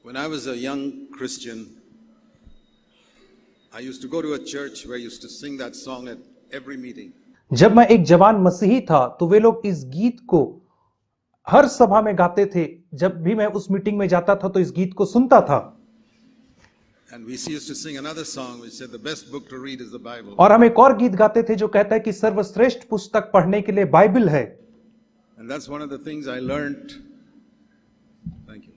When I was a young Christian, I used to go to a church where I used to sing that song at every meeting. जब मैं एक जवान मसीही था तो वे लोग इस गीत को हर सभा में गाते थे। जब भी मैं उस मीटिंग में जाता था तो इस गीत को सुनता था। And we used to sing another song which said the best book to read is the Bible. और हम एक और गीत गाते थे जो कहता है कि सर्वश्रेष्ठ पुस्तक पढ़ने के लिए बाइबल है। And that's one of the things I learned. Thank you.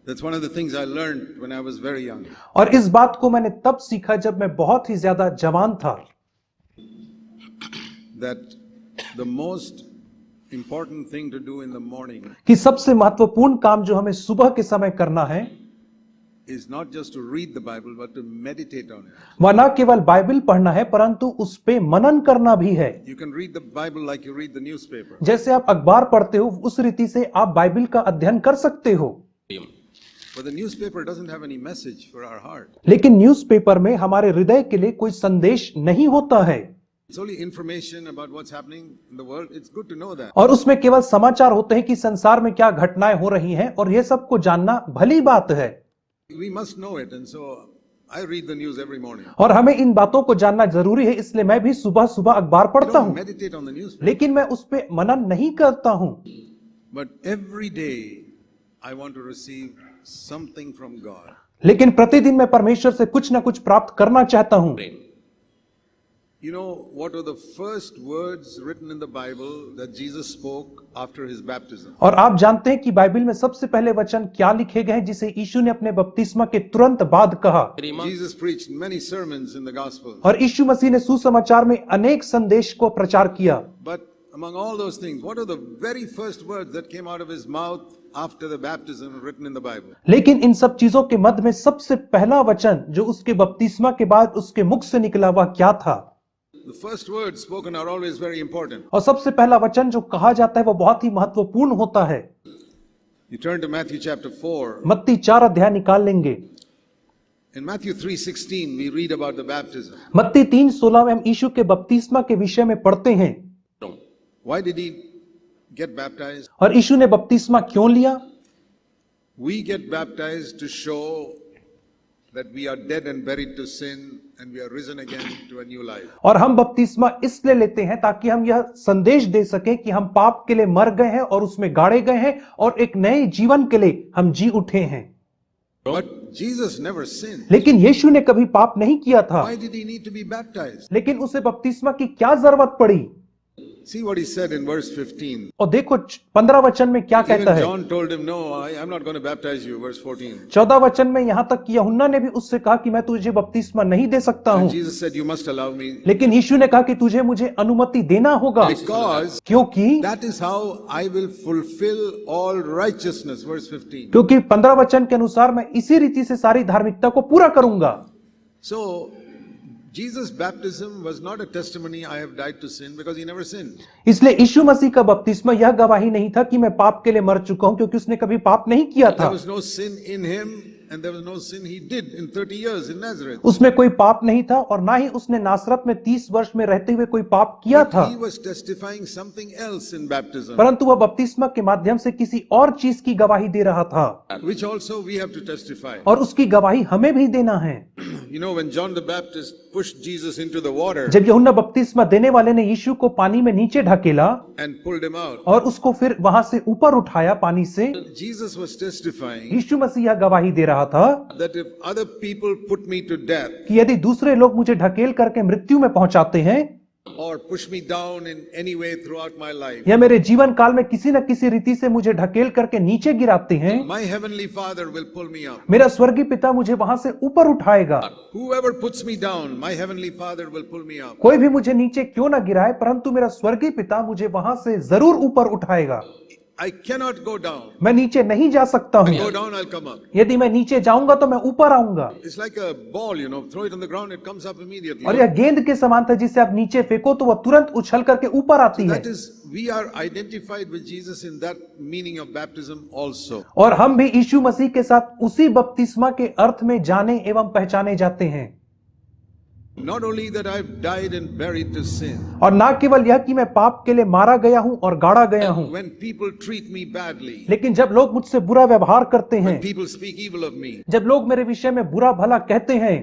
That's one of the things I learned when I was very young. और इस बात को मैंने तब सीखा जब मैं बहुत ही ज्यादा जवान था। That the most important thing to do in the morning कि सबसे महत्वपूर्ण काम जो हमें सुबह के समय करना है is not just to read the Bible but to meditate on it. वह न केवल बाइबल पढ़ना है परंतु उस पे मनन करना भी है। You can read the Bible like you read the newspaper. जैसे आप अखबार पढ़ते हो उस रीति से आप बाइबल का अध्ययन कर सकते हो। But the newspaper doesn't have any message for our heart. लेकिन न्यूज़पेपर में हमारे हृदय के लिए कोई संदेश नहीं होता है। It's only information about what's happening in the world. It's good to know that. और उसमें केवल समाचार होते हैं कि संसार में क्या घटनाएं हो रही हैं और यह सबको जानना भली बात है। We must know it, and so I read the news every morning. और हमें इन बातों को जानना जरूरी है, इसलिए मैं भी सुबह सुबह अखबार पढ़ता हूँ। Meditate on the news. लेकिन मैं उस पे मनन नहीं करता हूँ। But every day I want to receive something from God. लेकिन प्रतिदिन मैं परमेश्वर से कुछ ना कुछ प्राप्त करना चाहता हूँ। You know what were the first words written in the Bible that Jesus spoke after his baptism? और आप जानते हैं कि बाइबल में सबसे पहले वचन क्या लिखे गए हैं जिसे यीशु ने अपने बपतिस्मा के तुरंत बाद कहा। Jesus preached many sermons in the Gospels. और यीशु मसीह ने सुसमाचार में अनेक संदेश को प्रचार किया। But among all those things, what are the very first words that came out of his mouth after the baptism written in the Bible? लेकिन इन सब चीजों के मध्य में सबसे पहला वचन जो उसके बपतिस्मा के बाद उसके मुख से निकला वह क्या था? The first words spoken are always very important. और सबसे पहला वचन जो कहा जाता है वो बहुत ही महत्वपूर्ण होता है। You turn to Matthew chapter 4. मत्ती 4 अध्याय निकाल लेंगे। In Matthew 3:16 we read about the baptism. मत्ती 3:16 में हम यीशु के बपतिस्मा के विषय में पढ़ते हैं। Why did he get baptized? और यीशु ने बपतिस्मा क्यों लिया? We get baptized to show that we are dead and buried to sin and we are risen again to a new life. और हम बपतिस्मा इसलिए लेते हैं ताकि हम यह संदेश दे सकें कि हम पाप के लिए मर गए हैं और उसमें गाड़े गए हैं और एक नए जीवन के लिए हम जी उठे हैं। But Jesus never sinned. लेकिन यीशु ने कभी पाप नहीं किया था। Why did he need to be baptized? लेकिन उसे बपतिस्मा की क्या जरूरत पड़ी? See what he said in verse 15. और देखो 15 वचन में क्या Even कहता है। John told him, no, I'm not going to baptize you. Verse 14. 14 वचन में यहाँ तक कि यूहन्ना ने भी उससे कहा कि मैं तुझे बपतिस्मा नहीं दे सकता हूँ। And Jesus said, you must allow me. लेकिन यीशु ने कहा कि तुझे मुझे अनुमति देना होगा। Because क्योंकि that is how I will fulfill all righteousness. Verse 15. क्योंकि 15 वचन के अनुसार मैं इसी रीति से सारी धार्मिकता को पूरा करूंगा। So Jesus' baptism was not a testimony I have died to sin because he never sinned. इसलिए यीशु मसीह का बपतिस्मा यह गवाही नहीं था कि मैं पाप के लिए मर चुका हूं क्योंकि उसने कभी पाप नहीं किया था। There was no sin in him and there was no sin he did in 30 years in Nazareth. उसमें कोई पाप नहीं था और ना ही उसने नासरत में 30 वर्ष में रहते हुए कोई पाप किया था। He was testifying something else in baptism. परंतु वह बपतिस्मा के माध्यम से किसी और चीज की गवाही दे रहा था। Which also we have to testify. और उसकी गवाही हमें भी देना है। You know, when John the Baptist pushed Jesus into the water जब यूहन्ना बपतिस्मा देने वाले ने यीशु को पानी में नीचे ढकेला and pulled him out, और उसको फिर वहां से ऊपर उठाया पानी से, Jesus was testifying यीशु मसीह यह गवाही दे रहा था that if other people put me to death कि यदि दूसरे लोग मुझे ढकेल करके मृत्यु में पहुंचाते हैं or push me down in any way throughout my life, या मेरे जीवन काल में किसी न किसी रीति से मुझे ढकेल करके नीचे गिराते हैं, my heavenly Father will pull me up. मेरा स्वर्गीय पिता मुझे वहां से ऊपर उठाएगा। Whoever puts me down, my heavenly Father will pull me up. कोई भी मुझे नीचे क्यों ना गिराए परंतु मेरा स्वर्गीय पिता मुझे वहां से जरूर ऊपर उठाएगा। I cannot go down. मैं नीचे नहीं जा सकता हूँ। Go down, I'll come up. यदि मैं नीचे जाऊंगा तो मैं ऊपर आऊंगा। It's like a ball, you know, throw it on the ground, it comes up immediately. और यह गेंद के समान था जिसे आप नीचे फेंको तो वह तुरंत उछल करके ऊपर आती है। That is, we are identified with Jesus in that meaning of baptism also. और हम भी यीशु मसीह के साथ उसी बपतिस्मा के अर्थ में जाने एवं पहचाने जाते हैं। Not only that I've died and buried to sin. और ना केवल यह कि मैं पाप के लिए मारा गया हूं और गाड़ा गया हूं, When people treat me badly, लेकिन जब लोग मुझसे बुरा व्यवहार करते हैं, when people speak evil of me, जब लोग मेरे विषय में बुरा भला कहते हैं,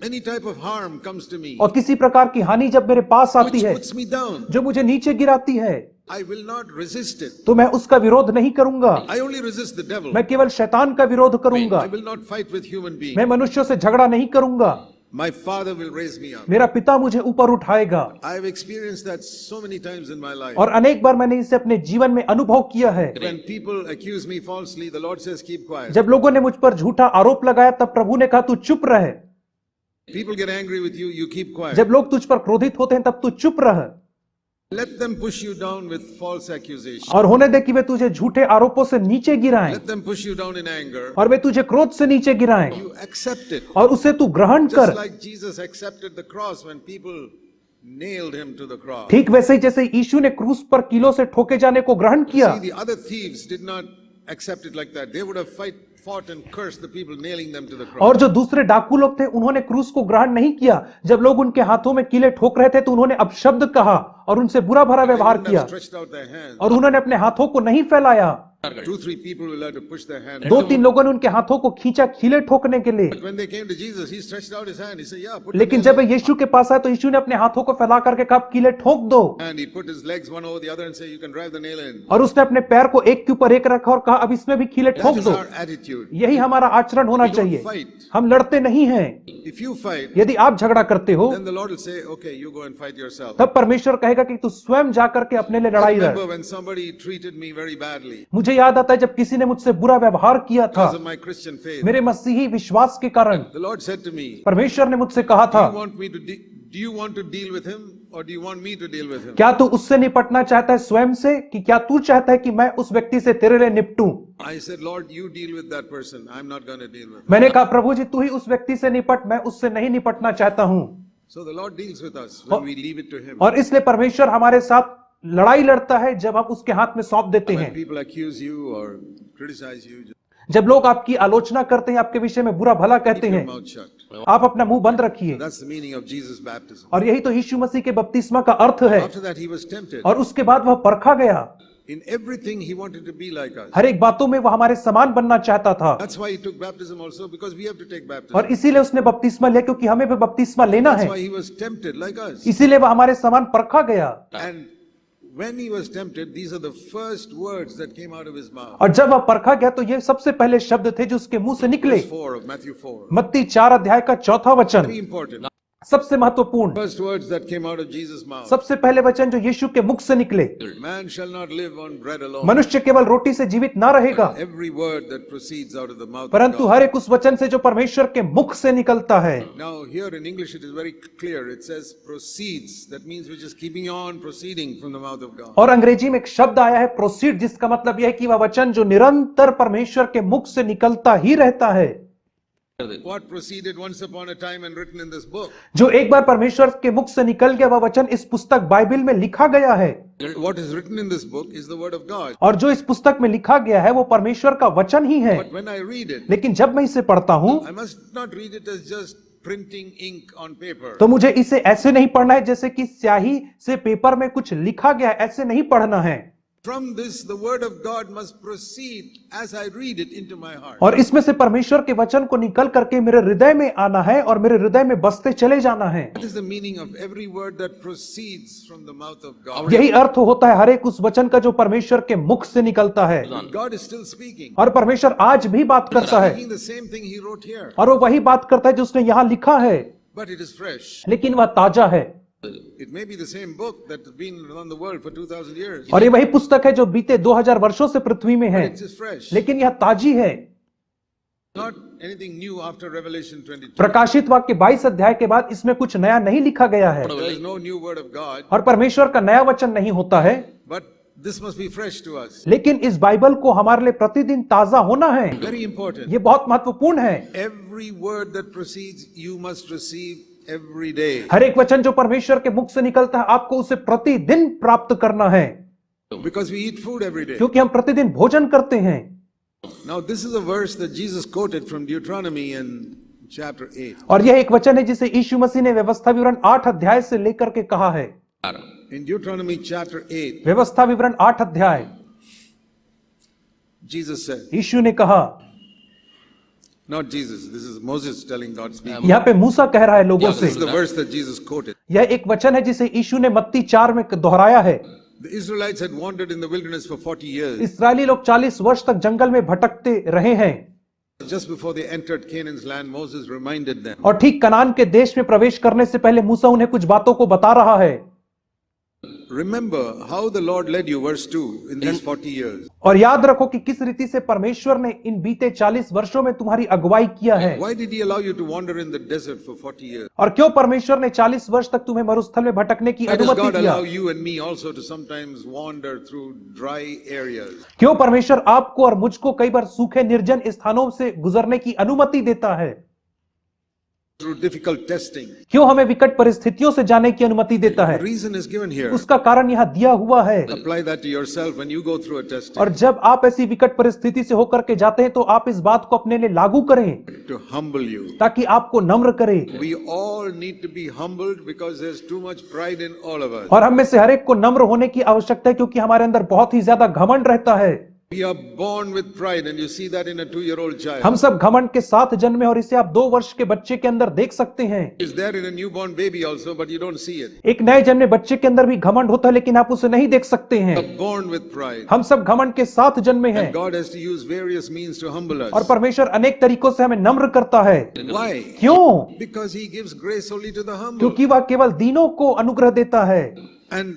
any type of harm comes to me, और किसी प्रकार की हानि जब मेरे पास आती which है, puts me down, जो मुझे नीचे गिराती है, I will not resist it. तो मैं उसका विरोध नहीं करूंगा। I only resist the devil. मैं केवल शैतान का विरोध करूंगा। I will not fight with human beings. मैं मनुष्यों से झगड़ा नहीं करूंगा। My Father will raise me up. मेरा पिता मुझे ऊपर उठाएगा। I have experienced that so many times in my life. और अनेक बार मैंने इसे अपने जीवन में अनुभव किया है। When people accuse me falsely, the Lord says, keep quiet. जब लोगों ने मुझ पर झूठा आरोप लगाया तब प्रभु ने कहा तू चुप रहे। People get angry with you, you keep quiet. जब लोग तुझ पर क्रोधित होते हैं तब तू चुप रह। Let them push you down with false accusations. और होने दे कि वे तुझे झूठे आरोपों से नीचे गिराएं, Let them push you down in anger. और वे तुझे क्रोध से नीचे गिराएं, You accept it. और उसे तू ग्रहण कर। Just like Jesus accepted the cross when people nailed him to the cross. ठीक वैसे ही जैसे यीशु ने क्रूस पर कीलों से ठोके जाने को ग्रहण किया। See, the other thieves did not accept it like that. They would have fought and cursed the people nailing them to the cross. और जो दूसरे डाकू लोग थे उन्होंने क्रूस को ग्रहण नहीं किया। जब लोग उनके हाथों में कीले ठोक रहे थे तो उन्होंने अपशब्द कहा और उनसे बुरा भरा They व्यवहार wouldn't have किया, stretched out their hands. और उन्होंने अपने हाथों को नहीं फैलाया। 2-3 people will have to push their hand. 2-3 लोगों ने उनके हाथों को खींचा कीले ठोकने के लिए। But when they came to Jesus, he stretched out his hand. He said, "Yeah, put लेकिन the जब nail वे यीशु के पास आए तो यीशु ने अपने हाथों को फैला करके कहा कीले ठोक दो, in." And he put his legs one over the other and said, "You can drive the nail in." और उसने अपने पैर को एक के ऊपर एक रखा और कहा अब इसमें भी कीले ठोक That is दो। our attitude. यही हमारा आचरण होना We don't चाहिए। fight. हम लड़ते नहीं हैं। If you fight, यदि आप झगड़ा करते हो then the Lord will say, "Okay, you go and fight yourself." तब परमेश्वर कहेगा कि तू स्वयं जाकर के अपने लिए I लड़ाई लड़। remember when somebody treated me very badly मुझे याद आता है जब किसी ने मुझसे बुरा व्यवहार किया था because of my Christian faith. मेरे मसीही विश्वास के कारण। The Lord said to me, परमेश्वर ने मुझसे कहा "Do था you want me to do you want to deal with him or do you want me to deal with him?" क्या तू उससे निपटना चाहता है स्वयं से, कि क्या तू चाहता है कि मैं उस व्यक्ति से तेरे लिए निपटूं? I said, "Lord, you deal with that person. I'm not going to deal with him." मैंने कहा प्रभु जी तू ही उस व्यक्ति से निपट, मैं उससे नहीं निपटना चाहता हूं। So the Lord deals with us when we leave it to him. और इसलिए परमेश्वर हमारे साथ लड़ाई लड़ता है जब हम उसके हाथ में सौंप देते When हैं। people accuse you or criticize you, just जब लोग आपकी आलोचना करते हैं, आपके विषय में बुरा भला कहते keep your हैं, mouth shut. आप अपना मुंह बंद रखिए। That's the meaning of Jesus' baptism. और यही तो यीशु मसीह के बपतिस्मा का अर्थ है। After that, he was tempted. और उसके बाद वह परखा गया। In everything, he wanted to be like us. हर एक बातों में वह हमारे समान बनना चाहता था, That's why he took baptism also, because we have to take baptism. और इसीलिए उसने बपतिस्मा लिया क्योंकि हमें भी बपतिस्मा लेना That's है। why he was tempted like us. इसीलिए वह हमारे समान परखा गया। And when he was tempted, these are the first words that came out of his mouth. और जब वह परखा गया तो ये सबसे पहले शब्द थे जो उसके मुंह से निकले। Verse 4 of Matthew 4. मत्ती 4 अध्याय का 4था वचन, Very important. सबसे महत्वपूर्ण, First words that came out of Jesus' mouth. सबसे पहले वचन जो यीशु के मुख से निकले, Man shall not live on bread alone. मनुष्य केवल रोटी से जीवित ना रहेगा, Every word that proceeds out of the mouth of परंतु God. हर एक उस वचन से जो परमेश्वर के मुख से निकलता है। Now here in English it is very clear. It says proceeds. That means we're just keeping on proceeding from the mouth of God. और अंग्रेजी में एक शब्द आया है प्रोसीड, जिसका मतलब यह है कि वह वचन जो निरंतर परमेश्वर के मुख से निकलता ही रहता है। What proceeded once upon a time and written in this book? जो एक बार परमेश्वर के मुख से निकल गया वह वचन इस पुस्तक बाइबल में लिखा गया है। What is written in this book is the word of God. और जो इस पुस्तक में लिखा गया है वो परमेश्वर का वचन ही है। But when I read it, लेकिन जब मैं इसे पढ़ता हूं I must not read it as just printing ink on paper. तो मुझे इसे ऐसे नहीं पढ़ना है जैसे कि स्याही से पेपर में कुछ लिखा गया है, ऐसे नहीं पढ़ना है। From this, the word of God must proceed as I read it into my heart. और इसमें से परमेश्वर के वचन को निकल करके मेरे हृदय में आना है और मेरे हृदय में बसते चले जाना है। That is the meaning of every word that proceeds from the mouth of God. यही अर्थ होता है हर एक उस वचन का जो परमेश्वर के मुख से निकलता है। God is still speaking. और परमेश्र आज भी बात करता है, Speaking the same thing he wrote here, और वो वही बात करता है जो उसने यहाँ लिखा है, but it is fresh. लेकिन वह ताजा है। It may be the same book that has been around the world for 2000 years, और ये वही पुस्तक है जो बीते 2000 वर्षों से पृथ्वी में है, but it is fresh. लेकिन यह ताजी है। Not anything new after Revelation 22. प्रकाशित वाक्य 22 अध्याय के बाद इसमें कुछ नया नहीं लिखा गया है, There is no new word of God, और परमेश्वर का नया वचन नहीं होता है, but this must be fresh to us. लेकिन इस बाइबल को हमारे लिए प्रतिदिन ताजा होना है। Very important. ये बहुत महत्वपूर्ण है। Every word that proceeds, you must receive every day. हर एक वचन जो परमेश्वर के मुख से निकलता है आपको उसे प्रतिदिन प्राप्त करना है, Because we eat food every day. क्योंकि हम प्रतिदिन भोजन करते हैं। Now, this is a verse that Jesus quoted from Deuteronomy, and chapter 8. और यह एक वचन है जिसे यीशु मसीह ने व्यवस्था विवरण 8 अध्याय से लेकर के कहा है। In Deuteronomy chapter 8, व्यवस्था विवरण 8 अध्याय, Jesus said, यीशु ने कहा, not Jesus, this is Moses telling God speaking. यहाँ पे मूसा कह रहा है लोगों This से। is the verse that Jesus quoted. यह एक वचन है जिसे यीशु ने मत्ती 4 में दोहराया है। The Israelites had wandered in the wilderness for 40 years. इस्राएली लोग 40 वर्ष तक जंगल में भटकते रहे हैं Just before they entered Canaan's land, Moses reminded them. और ठीक कनान के देश में प्रवेश करने से पहले मूसा उन्हें कुछ बातों को बता रहा है। Remember how the Lord led you, verse 2, in these 40 years. और याद रखो कि किस रीति से परमेश्वर ने इन बीते 40 वर्षों में तुम्हारी अगुवाई किया है। Why did he allow you to wander in the desert for 40 years? और क्यों परमेश्वर ने 40 वर्ष तक तुम्हें मरुस्थल में भटकने की Why does अनुमति God दिया? allow you and me also to sometimes wander through dry areas? क्यों परमेश्वर आपको और मुझको कई बार सूखे निर्जन स्थानों से गुजरने की अनुमति देता है? Through difficult testing. क्यों हमें विकट परिस्थितियों से जाने की अनुमति देता The है? reason is given here. उसका कारण यहाँ दिया हुआ है। Apply that to yourself when you go through a testing. और जब आप ऐसी विकट परिस्थिति से होकर के जाते हैं तो आप इस बात को अपने लिए लागू करें To humble you. ताकि आपको नम्र करे। We all need to be humbled because there's too much pride in all of us. और हम में से हर एक को नम्र होने की आवश्यकता है क्योंकि हमारे अंदर बहुत ही ज्यादा घमंड रहता है। We are born with pride, and you see that in a 2-year-old child. हम सब घमंड के साथ जन्मे और इसे आप 2 वर्ष के बच्चे के अंदर देख सकते हैं। It's there in a newborn baby also, but you don't see it. एक नए जन्मे बच्चे के अंदर भी घमंड होता है लेकिन आप उसे नहीं देख सकते हैं। We are born with pride. हम सब घमंड के साथ जन्मे हैं And God has to use various means to humble और us. परमेश्वर अनेक तरीकों से हमें नम्र करता है। Why? क्यों? Because He gives grace only to the humble. क्योंकि वह केवल दीनों को अनुग्रह देता है। And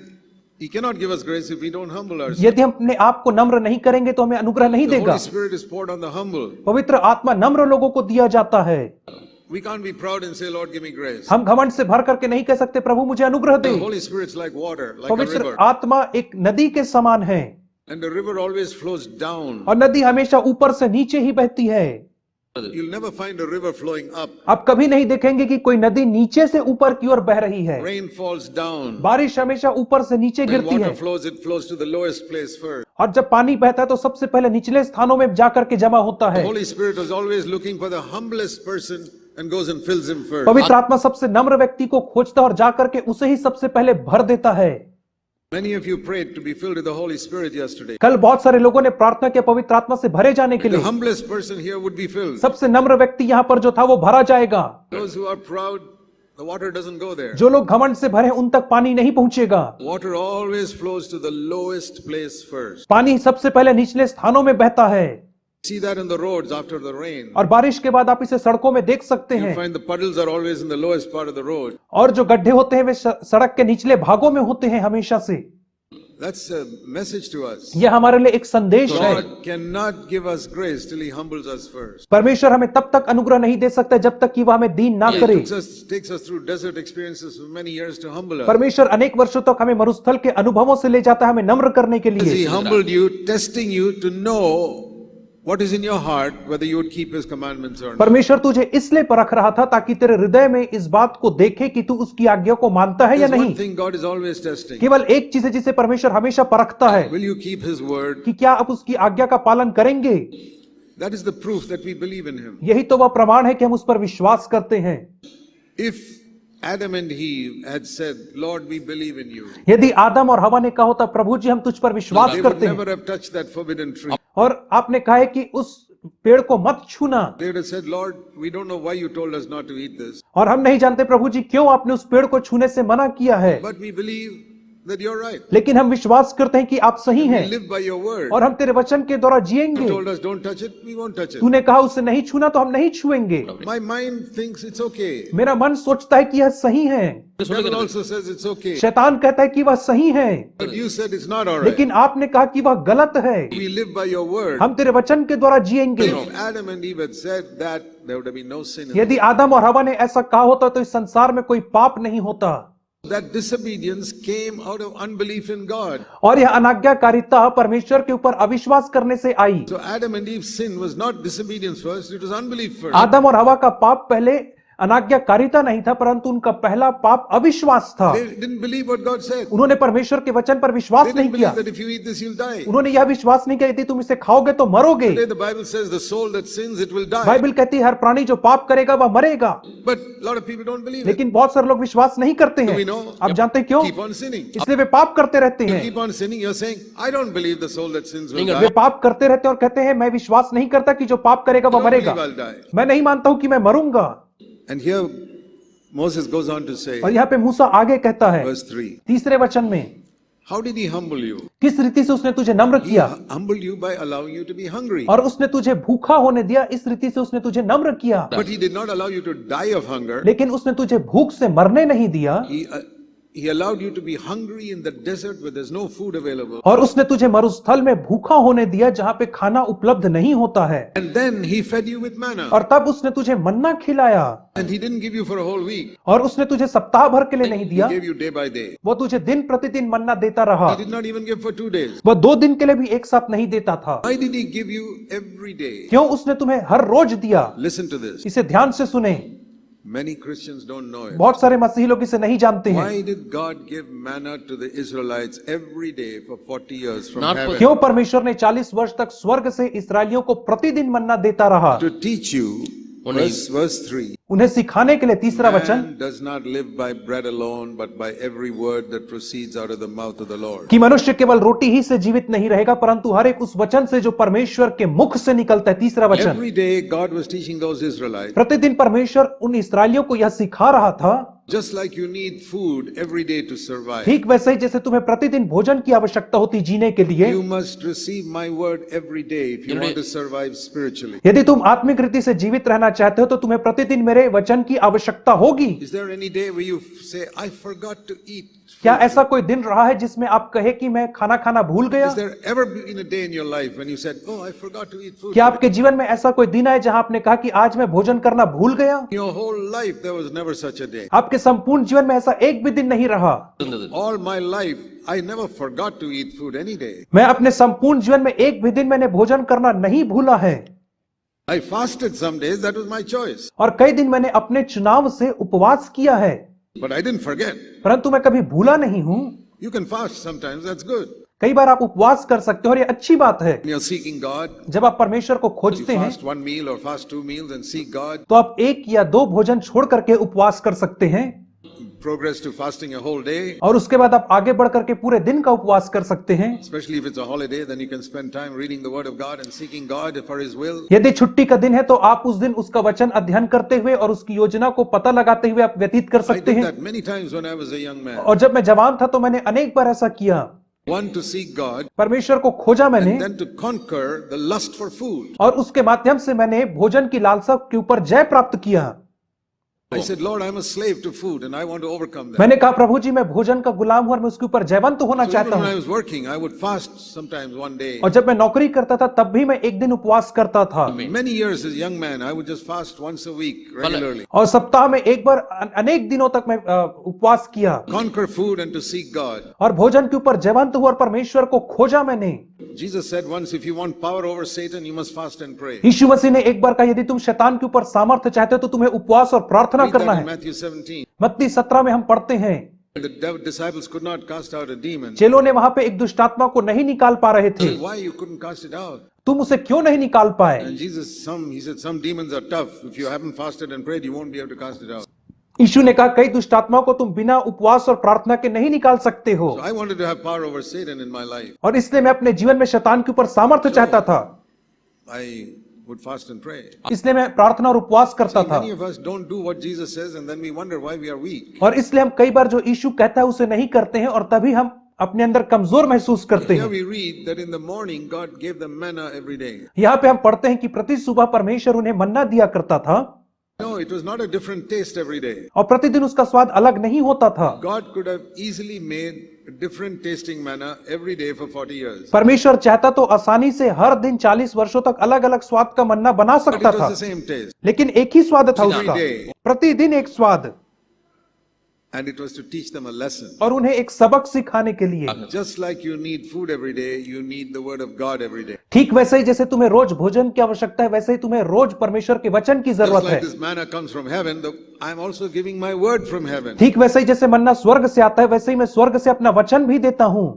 He cannot give us grace if we don't humble ourselves. यदि हम अपने आप को नम्र नहीं करेंगे तो हमें अनुग्रह नहीं The देगा। Holy Spirit is poured on the humble. पवित्र आत्मा नम्र लोगों को दिया जाता है। We can't be proud and say, Lord, give me grace. हम घमंड से भर करके नहीं कह सकते प्रभु मुझे अनुग्रह दे। The Holy Spirit's like water, like a पवित्र river. आत्मा एक नदी के समान है And the river always flows down. और नदी हमेशा ऊपर से नीचे ही बहती है। You'll never find a river flowing up. आप कभी नहीं देखेंगे कि कोई नदी नीचे से ऊपर की ओर बह रही है। Rain falls down. बारिश हमेशा ऊपर से नीचे When गिरती water है flows, it flows to the lowest place first. और जब पानी बहता है तो सबसे पहले निचले स्थानों में जाकर के जमा होता The है। Holy Spirit is always looking for the humblest person and goes and fills him first. पवित्र आत्मा सबसे नम्र व्यक्ति को खोजता है और जाकर के उसे ही सबसे पहले भर देता है। Many of you prayed to be filled with the Holy Spirit yesterday. कल बहुत सारे लोगों ने प्रार्थना किया पवित्र आत्मा से भरे जाने के The लिए। humblest person here would be filled. सबसे नम्र व्यक्ति यहाँ पर जो था वो भरा जाएगा। Those who are proud, the water doesn't go there. जो लोग घमंड से भरे उन तक पानी नहीं पहुंचेगा। Water always flows to the lowest place first. पानी सबसे पहले निचले स्थानों में बहता है See that in the roads after the rain. और बारिश के बाद आप इसे सड़कों में देख सकते You हैं find the puddles are always in the lowest part of the road. और जो गड्ढे होते हैं वे सड़क के निचले भागों में होते हैं हमेशा से। That's a message to us. यह हमारे लिए एक संदेश है। God cannot give us grace till He humbles us first. परमेश्वर हमें तब तक अनुग्रह नहीं दे सकता जब तक कि वह हमें दीन ना करे। Takes us through desert experiences for many years to humble us. परमेश्वर अनेक वर्षों तक हमें मरुस्थल के अनुभवों से ले जाता है हमें नम्र करने के He लिए। humbled you, testing you to know what is in your heart, whether you would keep His commandments or not. परमेश्वर तुझे इसलिए परख रहा था ताकि तेरे हृदय में इस बात को देखे कि तू उसकी आज्ञा को मानता है या There's one नहीं। thing God is always testing. केवल एक चीज है जिसे परमेश्वर हमेशा परखता है Will you keep His word? कि क्या आप उसकी आज्ञा का पालन करेंगे। That is the proof that we believe in Him. यही तो वह प्रमाण है कि हम उस पर विश्वास करते हैं। If Adam and Eve had said, Lord, we believe in you, यदि आदम और हवा ने कहा होता प्रभु जी हम तुझ पर विश्वास they would करते हैं never have touched that forbidden tree. और आपने कहा है कि उस पेड़ को मत छूना They would have said, Lord, we don't know why you told us not to eat this, और हम नहीं जानते प्रभु जी क्यों आपने उस पेड़ को छूने से मना किया है but we believe that you're right. लेकिन हम विश्वास करते हैं कि आप सही We हैं live by your word. और हम तेरे वचन के द्वारा You जिएंगे। told us don't touch it, we won't touch it. तूने कहा उसे नहीं छूना तो हम नहीं छुएंगे। My mind thinks it's okay. मेरा मन सोचता है कि यह सही है, The devil also says it's okay. शैतान कहता है कि वह सही है, But you said it's not all right. लेकिन आपने कहा कि वह गलत है। We live by your word. हम तेरे वचन के द्वारा जिएंगे। If Adam and Eve had said that, there would have been no sin in यदि it. आदम और हवा ने ऐसा कहा होता तो इस संसार में कोई पाप नहीं होता। That disobedience came out of unbelief in God. और यह अनाज्ञाकारिता परमेश्वर के ऊपर अविश्वास करने से आई। So Adam and Eve's sin was not disobedience first, it was unbelief first. आदम और हवा का पाप पहले अनाज्ञाकारिता नहीं था, परंतु उनका पहला पाप अविश्वास था। They didn't believe what God said. उन्होंने परमेश्वर के वचन पर They विश्वास नहीं didn't किया। believe that if you eat this, you'll die. उन्होंने यह विश्वास नहीं किया यदि तुम इसे खाओगे तो मरोगे। Today the Bible says the soul that sins, it will die. Bible कहती है हर प्राणी जो पाप करेगा वह मरेगा, But a lot of people don't believe it. लेकिन बहुत सारे लोग विश्वास नहीं करते Do we हैं। know? आप जानते हैं क्यों? Keep on sinning. इसलिए वे पाप करते रहते You हैं। keep on sinning, you're saying, I don't believe the soul that sins will way die. पाप करते रहते हैं और कहते हैं मैं विश्वास नहीं करता कि जो पाप करेगा I वह don't मरेगा। believe I'll die. मैं नहीं मानता हूं कि मैं मरूंगा। And here Moses goes on to say, और यहाँ पे मूसा आगे कहता है verse 3, तीसरे वचन में, how did he humble you? किस रीति से उसने तुझे नम्र He किया humbled you by allowing you to be hungry. और उसने तुझे भूखा होने दिया, इस रीति से उसने तुझे नम्र किया। But he did not allow you to die of hunger. लेकिन उसने तुझे भूख से मरने नहीं दिया, He allowed you to be hungry in the desert where there's no food available. और उसने तुझे मरुस्थल में भूखा होने दिया जहां पे खाना उपलब्ध नहीं होता है। And then he fed you with manna. और तब उसने तुझे मन्ना खिलाया, And he didn't give you for a whole week. और उसने तुझे सप्ताह भर के लिए नहीं He दिया, gave you day by day. वो तुझे दिन प्रतिदिन मन्ना देता रहा। He did not even give for 2 days. वह 2 दिन के लिए भी एक साथ नहीं देता था। Why did he give you every day? क्यों उसने तुम्हें हर रोज दिया? Listen to this. इसे ध्यान से सुने। Many Christians don't know it. बहुत सारे मसीही लोग इसे नहीं जानते हैं। Why did God give manna to the Israelites every day for 40 years from Not heaven? क्यों परमेश्वर ने 40 वर्ष तक स्वर्ग से इस्राएलियों को प्रतिदिन मन्ना देता रहा? To teach you, verse 3, उन्हें सिखाने के लिए। तीसरा वचन, man does not live by bread alone, but by every word that proceeds out of the mouth of the Lord. कि मनुष्य केवल रोटी ही से जीवित नहीं रहेगा, परंतु हर एक उस वचन से जो परमेश्वर के मुख से निकलता है। तीसरा वचन, Every day God was teaching those Israelites, प्रतिदिन परमेश्वर उन इस्राएलियों को यह सिखा रहा था, just like you need food every day to survive. ठीक वैसे ही जैसे तुम्हें प्रतिदिन भोजन की आवश्यकता होती जीने के लिए, You must receive my word every day if you want to survive spiritually. यदि तुम आत्मिक रीति से जीवित रहना चाहते हो तो तुम्हें प्रतिदिन मेरे वचन की आवश्यकता होगी। Is there any day where you say, I forgot to eat? क्या ऐसा कोई दिन रहा है जिसमें आप कहे कि मैं खाना खाना भूल गया? Has there ever been a day in your life when you said, oh, I forgot to eat food? क्या आपके जीवन में ऐसा कोई दिन है जहां आपने कहा कि आज मैं भोजन करना भूल गया? In your whole life, there was never such a day. आपके संपूर्ण जीवन में ऐसा एक भी दिन नहीं रहा। All my life, I never forgot to eat food any day. मैं अपने संपूर्ण जीवन में एक भी दिन मैंने भोजन करना नहीं भूला है। I fasted some days, that was my choice. और कई दिन मैंने अपने चुनाव से उपवास किया है, But I didn't forget. परंतु मैं कभी भूला नहीं हूं। You can fast sometimes, that's good. कई बार आप उपवास कर सकते हो और ये अच्छी बात है। When you're seeking God, जब आप परमेश्वर को you खोजते हैं fast 1 meal or fast 2 meals and seek God. तो आप 1 या 2 भोजन छोड़ करके उपवास कर सकते हैं, Progress to fasting a whole day. और उसके बाद आप आगे बढ़ करके पूरे दिन का उपवास कर सकते हैं। Especially if it's a holiday, then you can spend time reading the Word of God and seeking God for His will. यदि छुट्टी का दिन है तो आप उस दिन उसका वचन अध्ययन करते हुए और उसकी योजना को पता लगाते हुए आप व्यतीत कर I सकते did हैं। that many times when I was a young man. और जब मैं जवान था तो मैंने अनेक बार ऐसा किया। One, to seek God, परमेश्वर को खोजा मैंने, and then to conquer the lust for food. और उसके माध्यम से मैंने भोजन की लालसा के ऊपर जय प्राप्त किया। I said, Lord, I'm a slave to food and I want to overcome that. मैंने कहा प्रभु जी मैं भोजन का गुलाम हूं और मैं उसके ऊपर जयवंत होना So चाहता even when I हूं। was working, I would fast sometimes one day. और जब मैं नौकरी करता था तब भी मैं एक दिन उपवास करता था, Many years as a young man, I would just fast once a week regularly. और सप्ताह में एक बार अनेक दिनों तक मैं उपवास किया Conquer food and to seek God. और भोजन के ऊपर जयवंत हुआ और परमेश्वर को खोजा मैंने। Jesus said once, if you want power over Satan, you must fast and pray. यीशु मसीह ने एक बार कहा यदि तुम शैतान के ऊपर सामर्थ्य चाहते हो तो तुम्हें उपवास और प्रार्थना Read करना that in है। Matthew 17. मत्ती 17 में हम पढ़ते हैं, The disciples could not cast out a demon. चेलों ने वहां पे एक दुष्टात्मा को नहीं निकाल पा रहे थे। Why you couldn't cast it out? तुम उसे क्यों नहीं निकाल पाए? And Jesus, he said, some demons are tough. If you haven't fasted and prayed, you won't be able to cast it out. यीशु ने कहा कई दुष्टात्माओं को तुम बिना उपवास और प्रार्थना के नहीं निकाल सकते हो, So I wanted to have power over Satan in my life. और इसलिए मैं अपने जीवन में शैतान के ऊपर सामर्थ्य चाहता था, I would fast and pray. इसलिए मैं प्रार्थना और उपवास करता था। Many of us don't do what Jesus says and then we wonder why we are weak. और इसलिए हम कई बार जो यीशु कहता है उसे नहीं करते हैं और तभी हम अपने अंदर कमजोर महसूस करते Here हैं। we read that in the morning God gave them manna every day. यहाँ पे हम पढ़ते हैं कि प्रति सुबह परमेश्वर उन्हें मन्ना दिया करता था, No, it was not a different taste every day. और प्रतिदिन उसका स्वाद अलग नहीं होता था। God could have easily made a different tasting manna every day for 40 years. परमेश्वर चाहता तो आसानी से हर दिन 40 वर्षों तक अलग अलग स्वाद का मन्ना बना But सकता it था, was the same taste. लेकिन एक ही स्वाद था Every उसका, day. प्रतिदिन एक स्वाद। and it was to teach them a lesson. और उन्हें एक सबक सिखाने के लिए। Just like you need food every day, you need the word of God every day. ठीक वैसे ही जैसे तुम्हें रोज भोजन की आवश्यकता है, वैसे ही तुम्हें रोज परमेश्वर के वचन की Just जरूरत like है। this manna comes from heaven, I'm also giving my word from heaven. ठीक वैसे ही जैसे मन्ना स्वर्ग से आता है, वैसे ही मैं स्वर्ग से अपना वचन भी देता हूँ।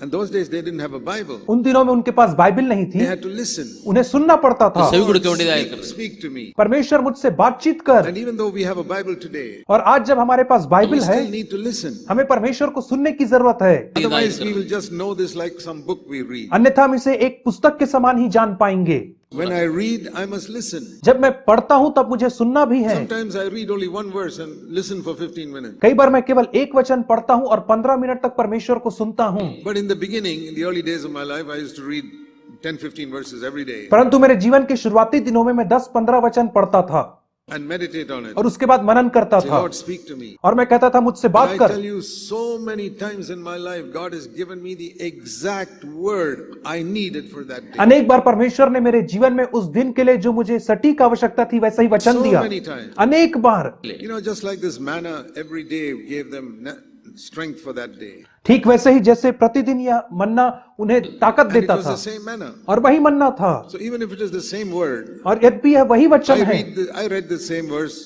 And those days they didn't have a Bible. उन दिनों में उनके पास बाइबल नहीं They थी, had to listen. उन्हें सुनना पड़ता था। Speak to me. परमेश्वर मुझसे बातचीत कर। And even though we have a Bible today, और आज जब हमारे पास we बाइबल है, still need to listen. हमें परमेश्वर को सुनने की जरूरत है। Otherwise, we will just know this like some book we read. अन्यथा हम इसे एक पुस्तक के समान ही जान पाएंगे। When I read, I must listen. जब मैं पढ़ता हूं तब मुझे सुनना भी है। Sometimes I read only one verse and listen for 15 minutes. कई बार मैं केवल एक वचन पढ़ता हूं और 15 मिनट तक परमेश्वर को सुनता हूं। But in the beginning, in the early days of my life, I used to read 10-15 verses every day परंतु मेरे जीवन के शुरुआती दिनों में मैं 10-15 वचन पढ़ता था and meditate on it. और उसके बाद मनन करता Say, था Lord, speak to me. और मैं कहता था मुझसे बात I कर। tell you, so many times in my life, God has given me the exact word I needed for that day. अनेक बार परमेश्वर ने मेरे जीवन में उस दिन के लिए जो मुझे सटीक आवश्यकता थी वैसा ही वचन So दिया। many times. अनेक बार। You know, just like this manna every day gave them strength for that day. ठीक वैसे ही जैसे प्रतिदिन यह मन्ना उन्हें ताकत And it देता was था the same manna. और वही मन्ना था। So even if it is the same word, और यद्यपि यह वही वचन है I read the same verse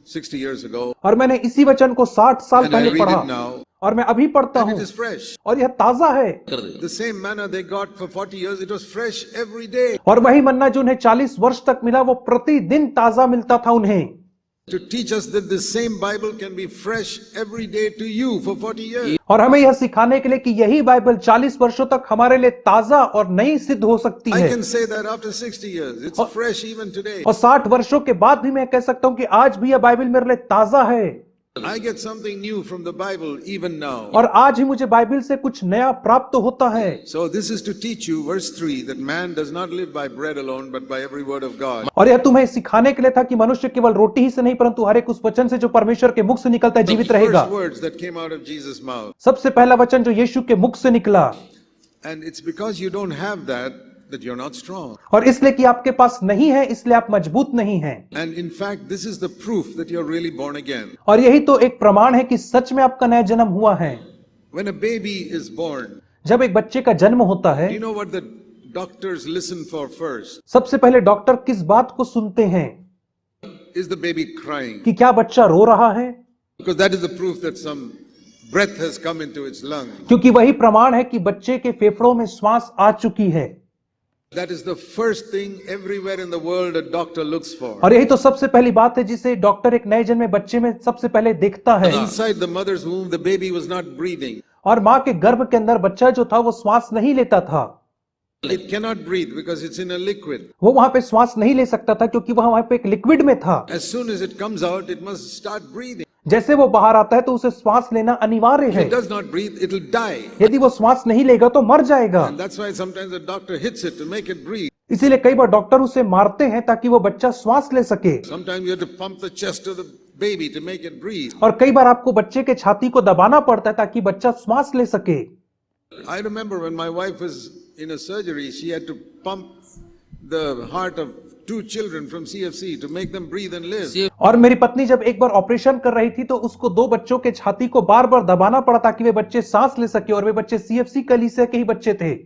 60 years ago, और मैंने इसी वचन को 60 साल and I पहले read it पढ़ा now, और मैं अभी पढ़ता and हूँ it is fresh. और यह ताजा है। The same manna they got for 40 years, it was fresh every day. और वही मन्ना जो उन्हें 40 वर्ष तक मिला वो प्रतिदिन ताजा मिलता था उन्हें। To teach us that the same Bible can be fresh every day to you for 40 years. और हमें यह सिखाने के लिए कि यही बाइबल 40 वर्षों तक हमारे लिए ताजा और नई सिद्ध हो सकती I है। can say that after 60 years, it's fresh even today. और 60 वर्षों के बाद भी मैं कह सकता हूँ कि आज भी यह बाइबल मेरे लिए ताजा है। I get something new from the Bible even now. और आज ही मुझे बाइबल से कुछ नया प्राप्त होता है। So this is to teach you, verse 3, that man does not live by bread alone, but by every word of God. और यह तुम्हें सिखाने के लिए था कि मनुष्य केवल रोटी ही से नहीं परंतु हर एक उस वचन से जो परमेश्वर के मुख से निकलता है जीवित The रहेगा। first words that came out of Jesus' mouth. सबसे पहला वचन जो यीशु के मुख से निकला। And it's because you don't have that you're not strong. और इसलिए कि आपके पास नहीं है इसलिए आप मजबूत नहीं हैं। And in fact, this is the proof that you're really born again. और यही तो एक प्रमाण है कि सच में आपका नया जन्म हुआ है। When a baby is born, जब एक बच्चे का जन्म होता है, do you know what the doctors listen for first? सबसे पहले डॉक्टर किस बात को सुनते हैं? Is the baby crying? कि क्या बच्चा रो रहा है? Because that is the proof that some breath has come into its lung. क्योंकि वही प्रमाण है कि बच्चे के फेफड़ों में श्वास आ चुकी है। That is the first thing everywhere in the world a doctor looks for. और यही तो सबसे पहली बात है जिसे डॉक्टर एक नए जन्मे बच्चे में सबसे पहले देखता है। Inside the mother's womb, the baby was not breathing. और माँ के गर्भ के अंदर बच्चा जो था वो श्वास नहीं लेता था। It cannot breathe because it's in a liquid. वो वहां पे श्वास नहीं ले सकता था क्योंकि वहां पे एक लिक्विड में था। As soon as it comes out, it must start breathing. जैसे वो बाहर आता है तो उसे श्वास लेना अनिवार्य If है। it does not breathe, it will die. यदि वो श्वास नहीं लेगा तो मर जाएगा। And that's why sometimes the doctor hits it to make it breathe. इसीलिए कई बार डॉक्टर उसे मारते हैं ताकि वो बच्चा श्वास ले सके। Sometimes you have to pump the chest of the baby to make it breathe. और कई बार आपको बच्चे के छाती को दबाना पड़ता है ताकि बच्चा श्वास ले सके। I remember when my wife was in a surgery, she had to pump the heart of 2 children from CFC to make them breathe and live. और मेरी पत्नी जब एक बार ऑपरेशन कर रही थी तो उसको 2 बच्चों के छाती को बार बार दबाना पड़ा ताकि वे बच्चे सांस ले सके और वे बच्चे CFC कलीसिया के ही बच्चे थे।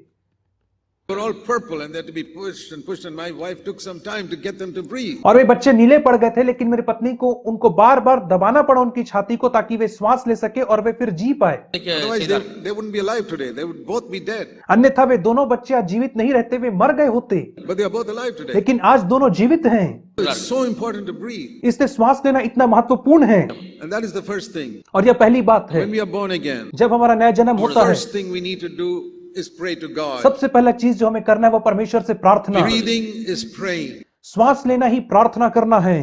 They were all purple and they had to be pushed and my wife took some time to get them to breathe. और वे बच्चे नीले पड़ गए थे लेकिन मेरी पत्नी को उनको बार बार दबाना पड़ा उनकी छाती को ताकि वे श्वास ले सके और वे फिर जी पाए। Otherwise they wouldn't be alive today. They would both be dead. अन्यथा वे दोनों बच्चे आज जीवित नहीं रहते, वे मर गए होते। But they are both alive today. लेकिन आज दोनों जीवित हैं। It's so important to breathe. इसलिए श्वास लेना इतना महत्वपूर्ण है। And that is the first thing. और यह पहली बात है। When we are born again, जब हमारा नया जन्म the होता है first thing we need to do is pray to God. सबसे पहला चीज जो हमें करना है वो परमेश्वर से प्रार्थना। Breathing is praying. श्वास लेना ही प्रार्थना करना है।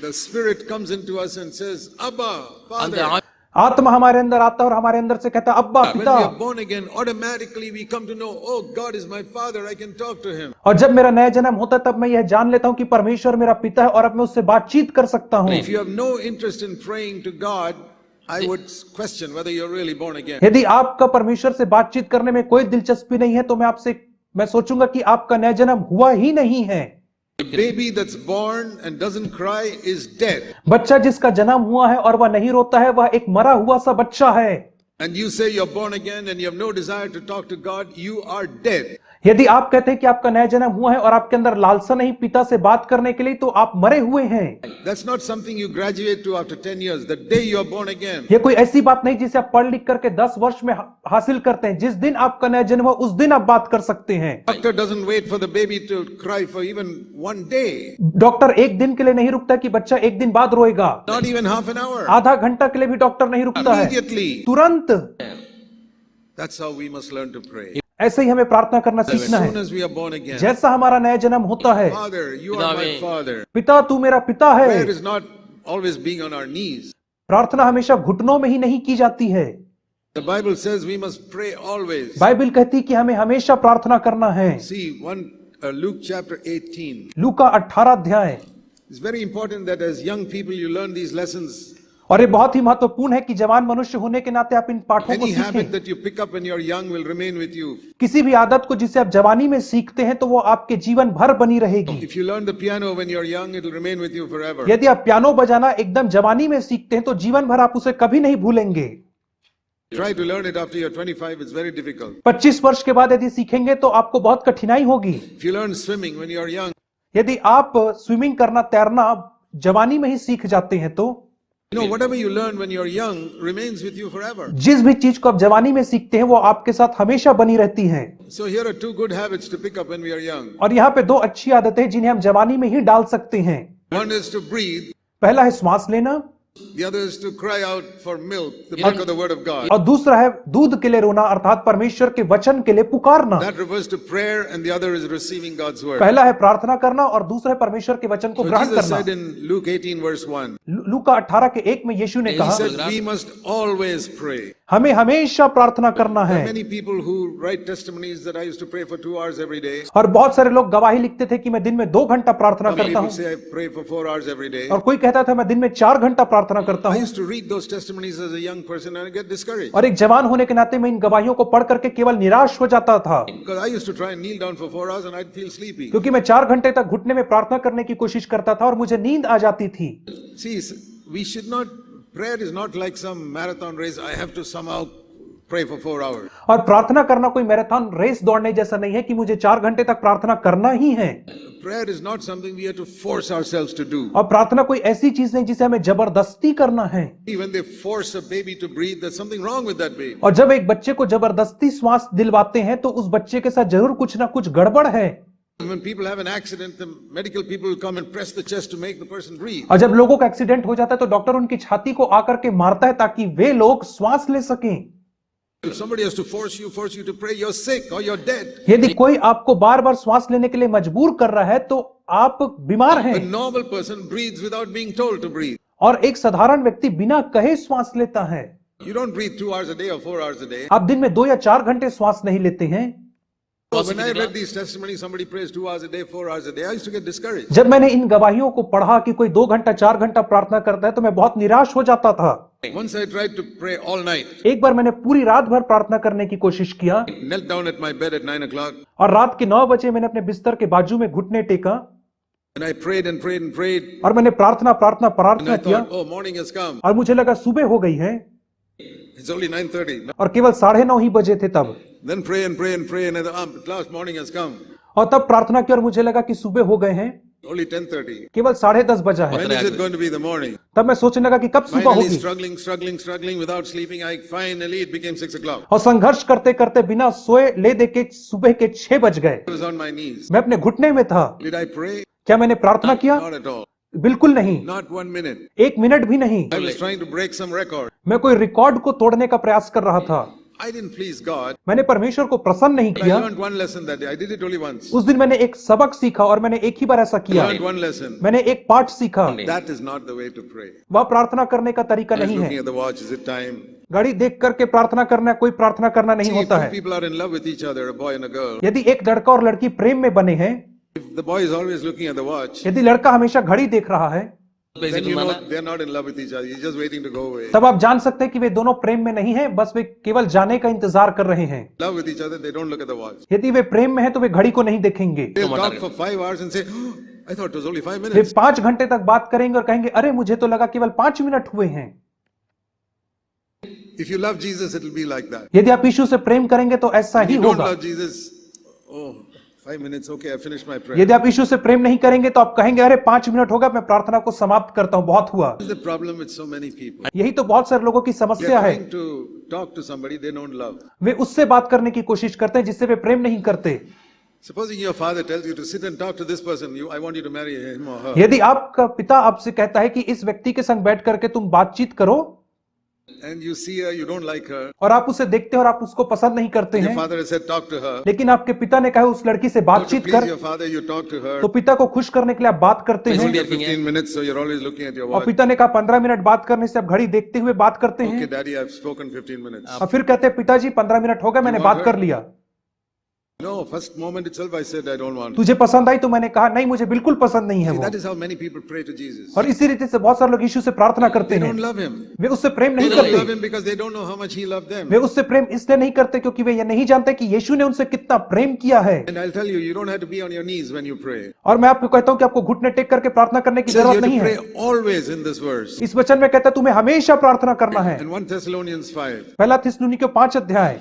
The Spirit comes into us and says, Abba, Father. आत्मा हमारे अंदर आता है और हमारे अंदर से कहता है अब्बा When पिता। we are born again, automatically we come to know, oh, God is my Father, I can talk to Him. और जब मेरा नया जन्म होता है तब मैं यह जान लेता हूं कि परमेश्वर मेरा पिता है और अब मैं उससे बातचीत कर सकता हूं। If you have no interest in praying to God, I would question whether you're really born again. यदि आपका परमेश्वर से बातचीत करने में कोई दिलचस्पी नहीं है तो मैं सोचूंगा कि आपका नया जन्म हुआ ही नहीं है। A baby that's born and doesn't cry is dead. बच्चा जिसका जन्म हुआ है और वह नहीं रोता है, वह एक मरा हुआ सा बच्चा है। And you say you're born again and you have no desire to talk to God, you are dead. यदि आप कहते हैं कि आपका नया जन्म हुआ है और आपके अंदर लालसा नहीं पिता से बात करने के लिए, तो आप मरे हुए हैं। That's not something you graduate to after 10 years, the day you are born again. ये कोई ऐसी बात नहीं जिसे आप पढ़ लिख करके 10 वर्ष में हासिल करते हैं। जिस दिन आपका नया जन्म हुआ उस दिन आप बात कर सकते हैं। Doctor doesn't wait for the baby to cry for even one day, doctor एक दिन के लिए नहीं रुकता कि बच्चा एक दिन बाद रोएगा। not even half an hour. आधा घंटा के लिए भी डॉक्टर नहीं रुकता है, Immediately. तुरंत। That's how we must learn to pray. ऐसे ही हमें प्रार्थना करना As सीखना soon है। as we are born again. जैसा हमारा नया जन्म होता है, Father, you are my father. पिता तू मेरा पिता है। Prayer is not always being on our knees. प्रार्थना हमेशा घुटनों में ही नहीं की जाती है। The Bible says we must pray always. Bible कहती कि हमें हमेशा प्रार्थना करना है। See, Luke chapter 18. लूका 18 अध्याय। It's very important that as young people you learn these lessons. और ये बहुत ही महत्वपूर्ण है कि जवान मनुष्य होने के नाते आप इन पाठों को Any habit सीखें। that you pick up when you're young will remain with you. किसी भी आदत को जिसे आप जवानी में सीखते हैं तो वो आपके जीवन भर बनी रहेगी। If you learn the piano when you're young, it will remain with you forever. यदि आप पियानो बजाना एकदम जवानी में सीखते हैं तो जीवन भर आप उसे कभी नहीं भूलेंगे। Try to learn it after you're 25, it's very difficult. 25 वर्ष के बाद यदि सीखेंगे तो आपको बहुत कठिनाई होगी। If you learn swimming when you're young, यदि आप स्विमिंग करना, तैरना जवानी में ही सीख जाते हैं तो whatever you learn when you're young remains with you forever. जिस भी चीज को आप जवानी में सीखते हैं वो आपके साथ हमेशा बनी रहती हैं। So here are two good habits to pick up when we are young. और यहाँ पे दो अच्छी आदतें जिन्हें हम जवानी में ही डाल सकते हैं। One is to breathe, पहला है श्वास लेना, the other is to cry out for milk, the milk of the word of God. और दूसरा है दूध के लिए रोना, अर्थात परमेश्वर के वचन के लिए पुकारना। That refers to prayer and the other is receiving God's word. पहला है प्रार्थना करना और दूसरा है परमेश्वर के वचन को So ग्रहण Jesus करना। said in Luke 18 verse 1, लूका 18 के 1 में यीशु ने he कहा, said we must always pray. हमें हमेशा प्रार्थना करना There है। are many people who write testimonies that I used to pray for 2 hours every day. और बहुत सारे लोग गवाही लिखते थे कि मैं दिन में 2 घंटा प्रार्थना Some करता people हूँ, say I pray for 4 hours every day. और कोई कहता था मैं दिन में 4 घंटा प्रार्थना करता I हूँ। used to read those testimonies as a young person and I get discouraged. और एक जवान होने के नाते मैं इन गवाहियों को पढ़ करके केवल निराश हो जाता था, Because I used to try and kneel down for 4 hours and I'd feel sleepy. क्योंकि मैं 4 घंटे तक घुटने में प्रार्थना करने की कोशिश करता था और मुझे नींद आ जाती थी। See, we should not, prayer is not like some marathon race. I have to somehow pray for 4 hours. और प्रार्थना करना कोई मैराथन रेस दौड़ने जैसा नहीं है कि मुझे 4 घंटे तक प्रार्थना करना ही है। Prayer is not something we have to force ourselves to do. और प्रार्थना कोई ऐसी चीज नहीं जिसे हमें जबरदस्ती करना है। When they force a baby to breathe, there's something wrong with that baby. और जब एक बच्चे को जबरदस्ती श्वास दिलवाते हैं तो उस बच्चे के साथ जरूर कुछ ना कुछ गड़बड़ है। When people have an accident, the medical people will come and press the chest to make the person breathe. और जब लोगों का एक्सीडेंट हो जाता है तो डॉक्टर उनकी छाती को आकर के मारता है ताकि वे लोग श्वास ले सकें। If somebody has to force you to pray, you're sick or you're dead. यदि कोई आपको बार बार श्वास लेने के लिए मजबूर कर रहा है तो आप बीमार A हैं। normal person breathes without being told to breathe. और एक साधारण व्यक्ति बिना कहे श्वास लेता है। You don't breathe 2 hours a day or 4 hours a day. आप दिन में 2 या 4 घंटे श्वास नहीं लेते हैं। When I read these testimonies, somebody prays 2 hours a day, 4 hours a day, I used to get discouraged. जब मैंने इन गवाहियों को पढ़ा कि कोई 2 घंटा 4 घंटा प्रार्थना करता है तो मैं बहुत निराश हो जाता था। Once I tried to pray all night, एक बार मैंने पूरी रात भर प्रार्थना करने की कोशिश किया knelt down at my bed at 9 o'clock, और रात के 9 बजे मैंने अपने बिस्तर के बाजू में घुटने टेका and I prayed and prayed and prayed. और मैंने प्रार्थना And I किया thought, oh, morning has come. और मुझे लगा सुबह हो गई है It's only 9:30. और केवल 9:30 ही बजे थे तब। Then pray and pray and pray, and I thought, at last morning has come. और तब प्रार्थना की और मुझे लगा कि सुबह हो गए हैं, Only 10:30. केवल 10:30 बजा है। When is it going to be the morning? तब मैं सोचने लगा कि कब सुबह Finally, होगी struggling without sleeping, finally it became 6 o'clock. और संघर्ष करते करते बिना सोए ले दे के सुबह के 6 बज गए। I was on my knees. मैं अपने घुटने में था। Did I pray? क्या मैंने प्रार्थना किया? Not at all. बिल्कुल नहीं, Not 1 minute. 1 मिनट भी नहीं। I was trying to break some record. मैं कोई रिकॉर्ड को तोड़ने का प्रयास कर रहा था। I didn't please God. मैंने परमेश्वर को प्रसन्न नहीं But I किया। learned one lesson that day. I did it only once. उस दिन मैंने एक सबक सीखा और मैंने एक ही बार ऐसा I किया। learned one lesson. मैंने एक पाठ सीखा। That is not the way to pray. वह प्रार्थना करने का तरीका I was नहीं looking है। at the watch. Is it time? घड़ी देख करके प्रार्थना करना कोई प्रार्थना करना नहीं See, if होता two है। people are in love with each other, a boy and a girl, यदि एक लड़का और लड़की प्रेम में बने हैं, if the boy is always looking at the watch, यदि लड़का हमेशा घड़ी देख रहा है, then you know they're not in love with each other. He's just waiting to go away. तब आप जान सकते हैं कि वे दोनों प्रेम में नहीं हैं, बस वे केवल जाने का इंतजार कर रहे हैं। Love with each other, they don't look at the watch. यदि वे प्रेम में हैं तो वे घड़ी को नहीं देखेंगे। They'll talk for 5 hours and say, oh, I thought it was only 5 way minutes. 5 घंटे तक बात करेंगे और कहेंगे अरे मुझे तो लगा केवल 5 मिनट हुए हैं। If you love Jesus, it will be like that. यदि आप यीशु से प्रेम करेंगे तो ऐसा If ही you don't होगा। love Jesus, oh, 5 minutes, okay, I finished my prayer. यदि आप यीशु से प्रेम नहीं करेंगे तो आप कहेंगे अरे 5 मिनट हो गया, मैं प्रार्थना को समाप्त करता हूं, बहुत हुआ। This is the problem with so many people. यही तो बहुत सारे लोगों की They समस्या are है। trying to talk to somebody they don't love. वे उससे बात करने की कोशिश करते हैं जिससे वे प्रेम नहीं करते। Supposing your father tells you to sit and talk to this person, I want you to marry him or her. यदि आपका पिता आपसे कहता है कि इस व्यक्ति के संग बैठ करके तुम बातचीत करो, And you see her, you don't like her. और आप उसे देखते हैं और आप उसको पसंद नहीं करते Your हैं, father has said, talk to her. लेकिन आपके पिता ने कहा उस लड़की से So to बातचीत please कर, your father, you talk to her. तो पिता को खुश करने के लिए आप बात करते You हैं। get 15 minutes, so you're always looking at your और watch. पिता ने कहा 15 मिनट बात करने से आप घड़ी देखते हुए बात करते Okay, हैं। daddy, I've spoken 15 minutes. और फिर कहते हैं पिताजी 15 मिनट हो गए, मैंने बात कर लिया। No, first moment itself I said I don't want. तुझे पसंद आई तो मैंने कहा नहीं, मुझे बिल्कुल पसंद नहीं है See, वो। that is how many people pray to Jesus. और इसी रीति से बहुत सारे लोग यीशु से प्रार्थना करते They हैं, don't love him. वे उससे प्रेम They नहीं don't love करते। him because they don't know how much he loved them. वे उससे प्रेम इसलिए नहीं करते क्योंकि वे ये नहीं जानते कि यीशु ने उनसे कितना प्रेम किया है। And I'll tell you, you don't have to be on your knees when you pray. और मैं आपको कहता हूं कि आपको घुटने टेक करके प्रार्थना करने की It says you जरूरत have नहीं to है। pray always in this verse. इस वचन में कहता है तुम्हें हमेशा प्रार्थना करना है। In 1 Thessalonians 5, पहला थिस्सलुनीकियों 5 अध्याय,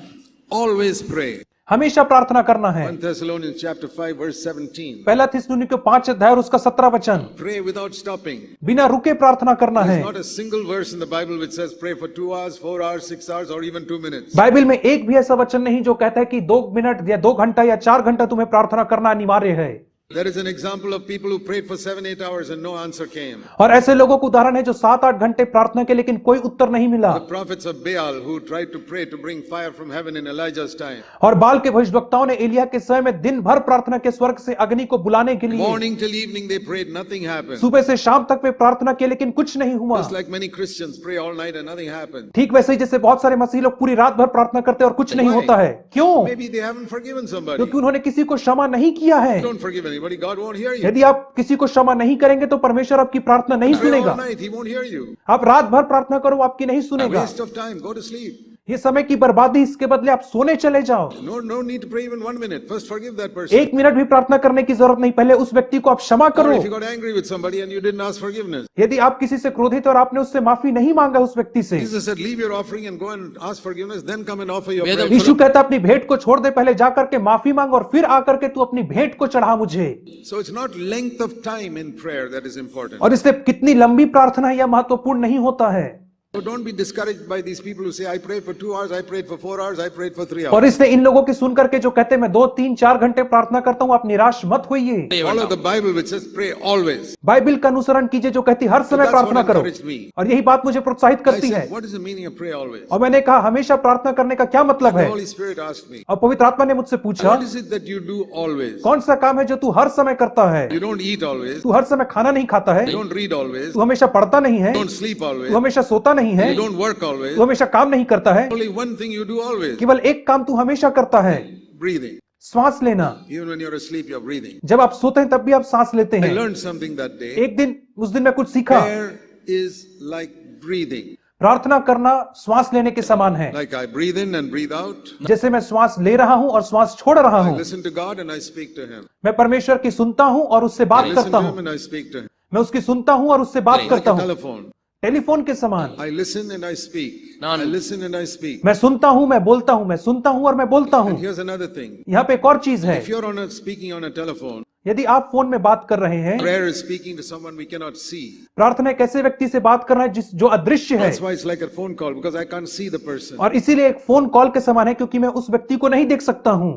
always pray. हमेशा प्रार्थना करना है। 1 Thessalonians chapter 5 verse 17. पहला थिस्सलुनीकियों 5 अध्याय और उसका 17 वचन, Pray without stopping. बिना रुके प्रार्थना करना है। There's not a single verse in the Bible which says pray for 2 hours, 4 hours, 6 hours or even 2 minutes. Bible में एक भी ऐसा वचन नहीं जो कहता है कि 2 मिनट या 2 घंटा या 4 घंटा तुम्हें प्रार्थना करना अनिवार्य है। There is an example of people who prayed for 7-8 hours and no answer came. और ऐसे लोगों का उदाहरण है जो 7-8 घंटे प्रार्थना के लेकिन कोई उत्तर नहीं मिला। The prophets of Baal who tried to pray to bring fire from heaven in Elijah's time. और बाल के भविष्यवक्ताओं ने एलिया के समय में दिन भर प्रार्थना के स्वर्ग से अग्नि को बुलाने के लिए Morning till evening they prayed, nothing happened. सुबह से शाम तक वे प्रार्थना किए लेकिन कुछ नहीं हुआ। Just like many Christians pray all night and nothing happened. ठीक वैसे ही जैसे बहुत सारे मसीही लोग पूरी रात भर प्रार्थना करते हैं और कुछ नहीं Why? होता है। क्यों? Maybe they haven't forgiven somebody. क्योंकि उन्होंने किसी को क्षमा नहीं किया है। Don't forgive anybody, God won't hear you. यदि आप किसी को क्षमा नहीं करेंगे तो परमेश्वर आपकी प्रार्थना नहीं Pray all सुनेगा। night, he won't hear you. आप रात भर प्रार्थना करो, आपकी नहीं A सुनेगा। waste of time, go to sleep. ये समय की बर्बादी, इसके बदले आप सोने चले जाओ। No need to pray even 1 minute. First forgive that person. 1 minute भी प्रार्थना करने की जरूरत नहीं, पहले उस व्यक्ति को आप क्षमा Or करो। if you got angry with somebody and you didn't ask forgiveness. यदि आप किसी से क्रोधित और आपने उससे माफी नहीं मांगा उस व्यक्ति से, Jesus said, leave your offering and go and ask forgiveness, then come and offer your Veda- prayer. यीशु कहता अपनी भेंट को छोड़ दे, पहले जाकर के माफी मांग और फिर आकर के तू अपनी भेंट को चढ़ा मुझे। So it's not length of time in prayer that is important. और इससे कितनी लंबी प्रार्थना है यह महत्वपूर्ण नहीं होता है। So don't be discouraged by these people who say, I prayed for 2 hours, I prayed for 4 hours, I prayed for 3 और hours. इसलिए इन लोगों की सुनकर के जो कहते हैं मैं 2, 3, 4 घंटे प्रार्थना करता हूं, आप निराश मत होइए। Follow the Bible which says pray always. Bible का अनुसरण कीजिए जो कहती है हर समय That's प्रार्थना what करो। encouraged me. और यही बात मुझे प्रोत्साहित I करती है। said, what is the meaning of pray always? और मैंने कहा हमेशा प्रार्थना करने का क्या मतलब The है? Holy Spirit asked me, और पवित्र आत्मा ने मुझसे पूछा what is it that you do always? कौन सा काम है जो तू हर समय करता है? You don't eat always, तू हर समय खाना नहीं खाता है, you don't read always, तू हमेशा पढ़ता नहीं है, you don't sleep always, तू हमेशा सोता नहीं है, you don't work always. तू हमेशा काम नहीं करता है। Only one thing you do always, केवल एक काम तू हमेशा करता है, breathing. श्वास लेना। Even when you're asleep, you're breathing. जब आप सोते हैं तब भी आप सांस लेते I हैं। learned something that day. एक दिन उस दिन मैं कुछ सीखा, Prayer is like breathing. प्रार्थना करना श्वास लेने के समान है। Like I breathe in and breathe out. जैसे मैं श्वास ले रहा हूं और श्वास छोड़ रहा I हूं। listen to God and I speak to Him. मैं परमेश्वर की सुनता हूं और उससे I बात listen करता to हूं। Him and I speak to Him. मैं उसकी सुनता हूं और उससे बात Like करता a हूं, telephone. टेलीफोन के समान। I listen and I speak. None. I listen and I speak. मैं सुनता हूं, मैं बोलता हूं, मैं सुनता हूं और मैं बोलता हूं। And here's another thing. यहाँ पे एक और चीज है, If you're speaking on a telephone, यदि आप फोन में बात कर रहे हैं, prayer is speaking to someone we cannot see. प्रार्थना एक ऐसे व्यक्ति से बात करना है जो अदृश्य है, That's why it's like a phone call because I can't see the person. और इसीलिए एक फोन कॉल के समान है क्योंकि मैं उस व्यक्ति को नहीं देख सकता हूं।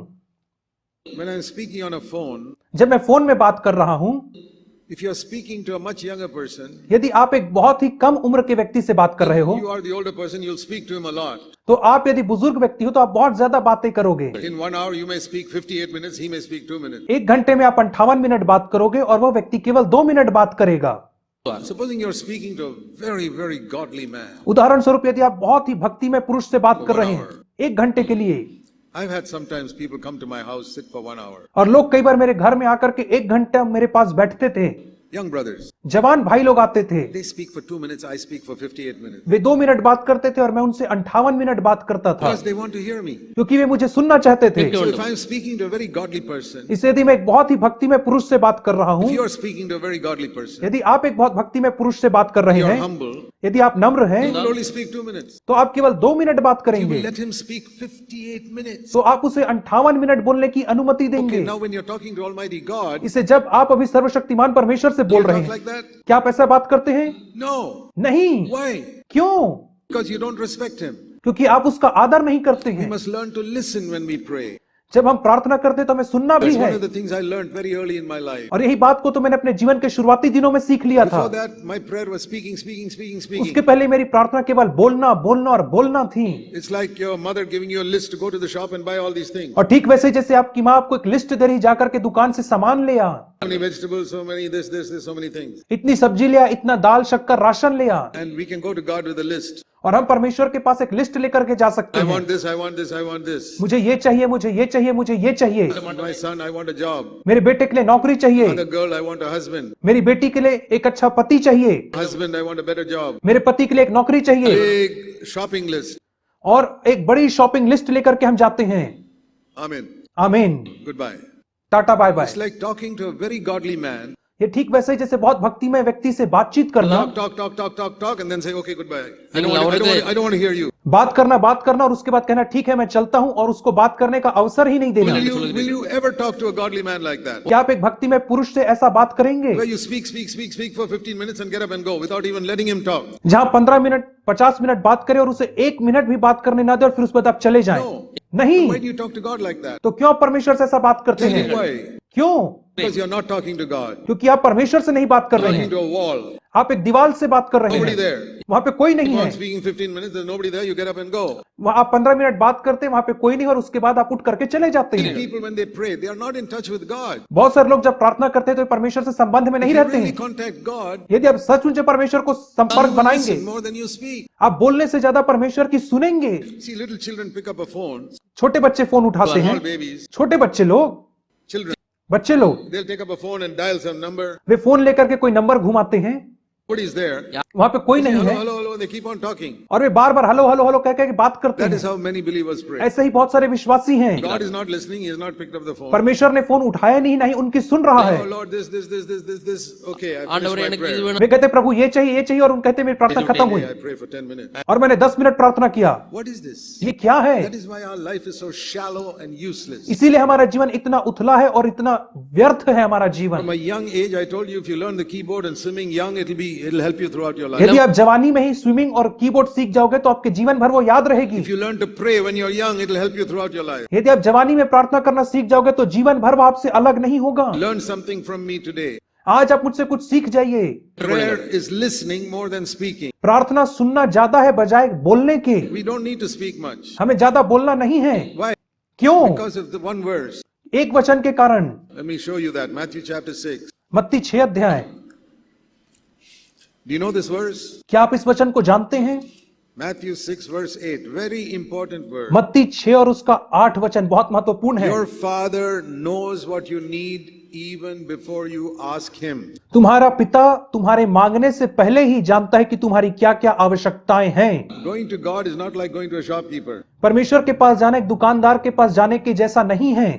When I'm speaking on a phone, जब मैं फोन में बात कर रहा हूं, if you're speaking to a much younger person, यदि आप एक बहुत ही कम उम्र के व्यक्ति से बात कर रहे हो, you are the older person, you'll speak to him a lot. तो आप यदि बुजुर्ग व्यक्ति हो तो आप बहुत ज्यादा बातें करोगे। In 1 hour, you may speak 58 minutes, he may speak 2 minutes. 1 घंटे में आप 58 मिनट बात करोगे और वह व्यक्ति केवल 2 मिनट बात करेगा। Supposing you're speaking to a very, very godly man. उदाहरण स्वरूप यदि आप बहुत ही भक्तिमय पुरुष से बात कर रहे हैं 1 घंटे के लिए, I've had sometimes people come to my house, sit for 1 hour. और लोग कई बार मेरे घर में आकर के 1 घंटा मेरे पास बैठते थे। Young brothers. जवान भाई लोग आते थे, They speak for 2 minutes, I speak for 58 minutes. Way 2 minute बात करते थे और मैं उनसे 58 मिनट बात करता था, Because they want to hear me. क्योंकि वे मुझे सुनना चाहते थे। So if I'm speaking to a very godly person, इसलिए यदि मैं एक बहुत ही भक्तिमय पुरुष से बात कर रहा हूं, if you're speaking to a very godly person, यदि आप एक बहुत भक्तिमय पुरुष से बात कर रहे you're हैं, humble, यदि आप नम्र हैं, you will only speak 2 minutes. तो आप केवल 2 मिनट बात You करेंगे, will let him speak 58 minutes. तो आप उसे 58 मिनट बोलने की अनुमति Okay, देंगे। now when you're talking to Almighty God, इसे जब आप अभी सर्वशक्तिमान परमेश्वर से do बोल you रहे talk हैं, like that? क्या आप ऐसा बात करते हैं? No. नहीं। Why? क्यों? Because you don't respect him. क्योंकि आप उसका आदर नहीं करते We हैं। must learn to listen when we pray. जब हम प्रार्थना करते हैं तो हमें सुनना भी That's है, one of the things I learned very early in my life. और यही बात को तो मैंने अपने जीवन के शुरुआती दिनों में सीख लिया था। Before that, my prayer was speaking. उसके पहले मेरी प्रार्थना केवल बोलना बोलना और बोलना थी। It's like your mother giving you a list to go to the shop and buy all these things. और ठीक वैसे जैसे आपकी माँ आपको एक लिस्ट दे रही, जाकर के दुकान से सामान ले आ, So many vegetables, so many this, so many things. इतनी सब्जी ले आ, इतना दाल शक्कर राशन ले आ, And we can go to God with a list. और हम परमेश्वर के पास एक लिस्ट लेकर के जा सकते I हैं। want this, I want this, I want this. मुझे ये चाहिए, मुझे ये चाहिए, मुझे ये चाहिए। My son, I want a job. मेरे बेटे के लिए नौकरी चाहिए, Other girl, I want a husband. मेरी बेटी के लिए एक अच्छा पति चाहिए, Husband, I want a better job. मेरे पति के लिए एक नौकरी चाहिए, Big shopping list. और एक बड़ी शॉपिंग लिस्ट लेकर के हम जाते हैं। Amen. आमीन, Goodbye. Tata bye bye. It's like talking to a very godly man. ये ठीक वैसे ही जैसे बहुत भक्तिमय व्यक्ति से बातचीत करना, Talk, and then say, okay, goodbye. I Sing don't want louder. I don't want to hear you. बात करना और उसके बाद कहना ठीक है मैं चलता हूं, और उसको बात करने का अवसर ही नहीं देना। Will you ever talk to a godly man like that? क्या आप एक भक्तिमय पुरुष से ऐसा बात करेंगे, Where you speak for 15 minutes and get up and go without even letting him talk? जहां 15 मिनट 50 मिनट बात करें और उसे 1 मिनट भी बात करने ना दे और फिर उसके बाद आप चले जाएं? No. नहीं। Why do you talk to God like that? तो क्यों आप परमेश्वर से ऐसा बात करते Tell me हैं? why. क्यों? Because you're not talking to God. क्योंकि आप परमेश्वर से नहीं बात कर रहे Talking हैं, to a wall. आप एक दीवार से बात कर रहे Nobody हैं, there. वहां पे कोई नहीं Keep है। on speaking 15 minutes, there's nobody there, you get up and go. वहां आप 15 मिनट बात करते हैं, वहां पे कोई नहीं, और उसके बाद आप उठ करके चले जाते Many हैं। people, when they pray, they are not in touch with God. बहुत सारे लोग जब प्रार्थना करते हैं तो परमेश्वर से संबंध में If नहीं you रहते really हैं। contact God, यदि आप सचमुच परमेश्वर को संपर्क you बनाएंगे, listen more than you speak. आप बोलने से ज्यादा परमेश्वर की सुनेंगे। See, little children pick up a phone, छोटे बच्चे फोन उठाते हैं, small babies, छोटे बच्चे लोग, children, बच्चे लोग they'll take up a phone and dial some number. Way phone लेकर के कोई नंबर घुमाते हैं, Nobody is there. वहां पे कोई Say, नहीं hello, है, hello, hello, they keep on talking. और वे बार बार हेलो हेलो हेलो कह के बात करते That is हैं। how many believers pray. ऐसे ही बहुत सारे विश्वासी हैं, God is not listening, He has not picked up the phone. परमेश्र ने फोन उठाया नहीं, नहीं उनकी सुन रहा है। Oh Lord, this. Okay, I ஆண்டவரே finished my எனக்கு prayer. இது வேணும். वे कहते प्रभु ये चाहिए, और उन कहते मेरी प्रार्थना खत्म हुई, I pray for 10 minutes. और मैंने 10 मिनट प्रार्थना किया। What is this? ये क्या है? That is why our life is so shallow and useless. इसीलिए हमारा जीवन इतना उथला है और इतना व्यर्थ है हमारा From जीवन। a young age, I told you, if you learn the keyboard and swimming young, it'll help you throughout your life. यदि आप जवानी में ही स्विमिंग और कीबोर्ड सीख जाओगे तो आपके जीवन भर वो याद रहेगी। If you learn to pray when you're young, it'll help you throughout your life. यदि आप जवानी में प्रार्थना करना सीख जाओगे तो जीवन भर वो आपसे अलग नहीं होगा। Learn something from me today. आज आप मुझसे कुछ सीख जाइए। Prayer is listening more than speaking. प्रार्थना सुनना ज्यादा है बजाय बोलने के। We don't need to speak much. हमें ज्यादा बोलना नहीं है। Why? क्यों? Because of the one verse. एक वचन के कारण। Let me show you that. Matthew chapter 6. मत्ती 6 अध्याय। Do you know this verse? क्या आप इस वचन को जानते हैं? Matthew 6 verse 8. Very important verse. मत्ती 6 और उसका 8 वचन बहुत महत्वपूर्ण है। Your Father knows what you need even before you ask Him. तुम्हारा पिता तुम्हारे मांगने से पहले ही जानता है कि तुम्हारी क्या क्या आवश्यकताएं हैं। Going to God is not like going to a shopkeeper. परमेश्वर के पास जाना एक दुकानदार के पास जाने के जैसा नहीं है।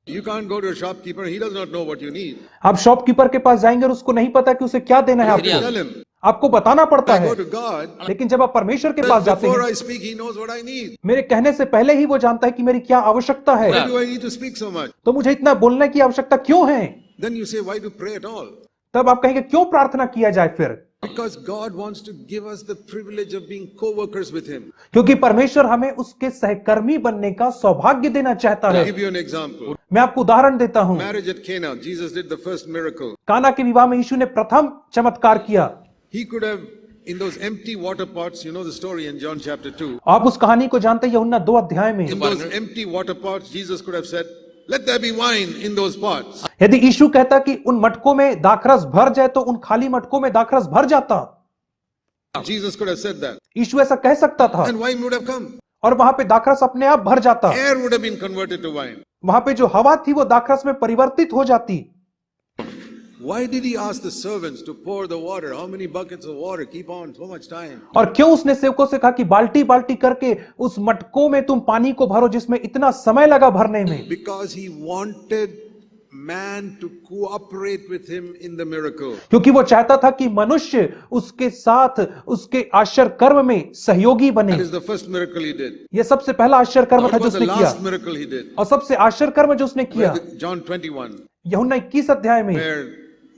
You can't go to a shopkeeper. He does not know what you need. आप शॉपकीपर के पास जाएंगे और उसको नहीं पता कि उसे क्या देना है You आपको, tell him. आपको बताना पड़ता I है। go to God. लेकिन जब आप परमेश्वर के पास जाते Before हैं, I speak, He knows what I need. मेरे कहने से पहले ही वो जानता है कि मेरी क्या आवश्यकता है। Why do I need to speak so much? तो मुझे इतना बोलने की आवश्यकता क्यों है? Then you say, why to pray at all? तब आप कहेंगे क्यों प्रार्थना किया जाए फिर? Because God wants to give us the privilege of being co-workers with Him. क्योंकि परमेश्वर हमें उसके सहकर्मी बनने का सौभाग्य देना चाहता I'll है। give you an example. मैं आपको उदाहरण देता हूँ। Marriage at Cana. Jesus did the first miracle. काना के विवाह में यीशु ने प्रथम चमत्कार किया। He could have, in those empty water pots, you know the story in John chapter 2. आप उस कहानी को जानते हैं यूहन्ना 2 अध्याय में। In those empty water pots, Jesus could have said, let there be wine in those pots. यदि यीशु कहता कि उन मटकों में दाखरस भर जाए तो उन खाली मटकों में दाखरस भर जाता। Jesus could have said that. यीशु ऐसा कह सकता था And wine would have come. और वहां पे दाखरस अपने आप भर जाता। Air would have been converted to wine. वहां पे जो हवा थी वो दाखरस में परिवर्तित हो जाती। Why did he ask the servants to pour the water? How many buckets of water? Keep on, so much time. और क्यों उसने सेवकों से कहा कि बाल्टी बाल्टी करके उस मटकों में तुम पानी को भरो जिसमें इतना समय लगा भरने में? Because he wanted man to cooperate with him in the miracle. क्योंकि वो चाहता था कि मनुष्य उसके साथ उसके आश्चर्य कर्म में सहयोगी बने। That is the first miracle he did. यह सबसे पहला आश्चर्य कर्म What था जो was the उसने किया, last miracle he did? और सबसे आश्चर्य कर्म जो उसने किया John 21, यूहन्ना 21 अध्याय में, where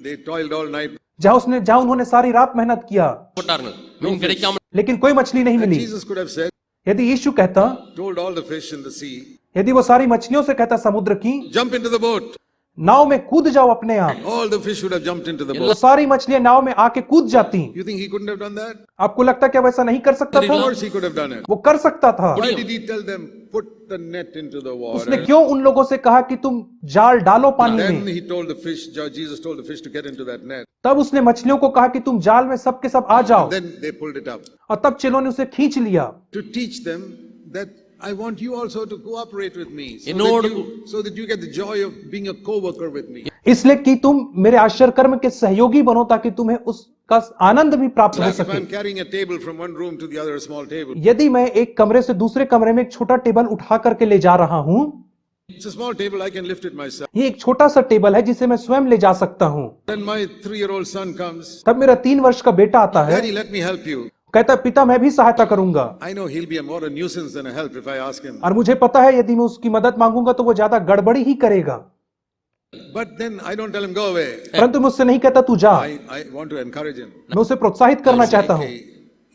they toiled all night. जहां उन्होंने सारी रात मेहनत किया போட்டார்கள் மீன் கிடைக்காமல் लेकिन कोई मछली नहीं And milli. Jesus could have said, यदि यीशु कहता, told all the fish in the sea, यदि वो सारी मछलियों से कहता समुद्र की jump into the boat. नाव में कूद जाओ अपने आप, All the fish would have jumped into the तो boat. सारी मछलियां नाव में आके कूद जाती। You think he couldn't have done that? आपको लगता क्या वैसा नहीं कर सकता Of था? course he could have done it. वो कर सकता था। Why did he tell them, put the net into the उसने water? क्यों उन लोगों से कहा कि तुम जाल डालो पानी Then में? he told the fish, Jesus told the fish to get into that net. तब उसने मछलियों को कहा कि तुम जाल में सब के सब आ जाओ, Then they pulled it up. और तब चेलों ने उसे खींच लिया To teach them that I want you also to cooperate with me. So that you get the joy of being a co-worker with me. इसलिए कि तुम मेरे आश्चर्य कर्म के सहयोगी बनो ताकि तुम्हें उसका आनंद भी प्राप्त हो Like if सके। I'm carrying a table from one room to the other, a small table. यदि मैं एक कमरे से दूसरे कमरे में एक छोटा टेबल उठा करके ले जा रहा हूं, It's a small table, I can lift it myself. ये एक छोटा सा टेबल है जिसे मैं स्वयं ले जा सकता हूं। Then my 3-year-old son comes. तब मेरा 3 वर्ष का बेटा आता है, Daddy, let me help you. कहता है पिता मैं भी सहायता करूंगा। I know he'll be more a nuisance than a help if I ask him. और मुझे पता है यदि मैं उसकी मदद मांगूंगा तो वो ज्यादा गड़बड़ी ही करेगा, But then I don't tell him go away. परंतु मुझसे नहीं कहता तू जा। I want to encourage him. मैं उसे प्रोत्साहित करना चाहता हूं।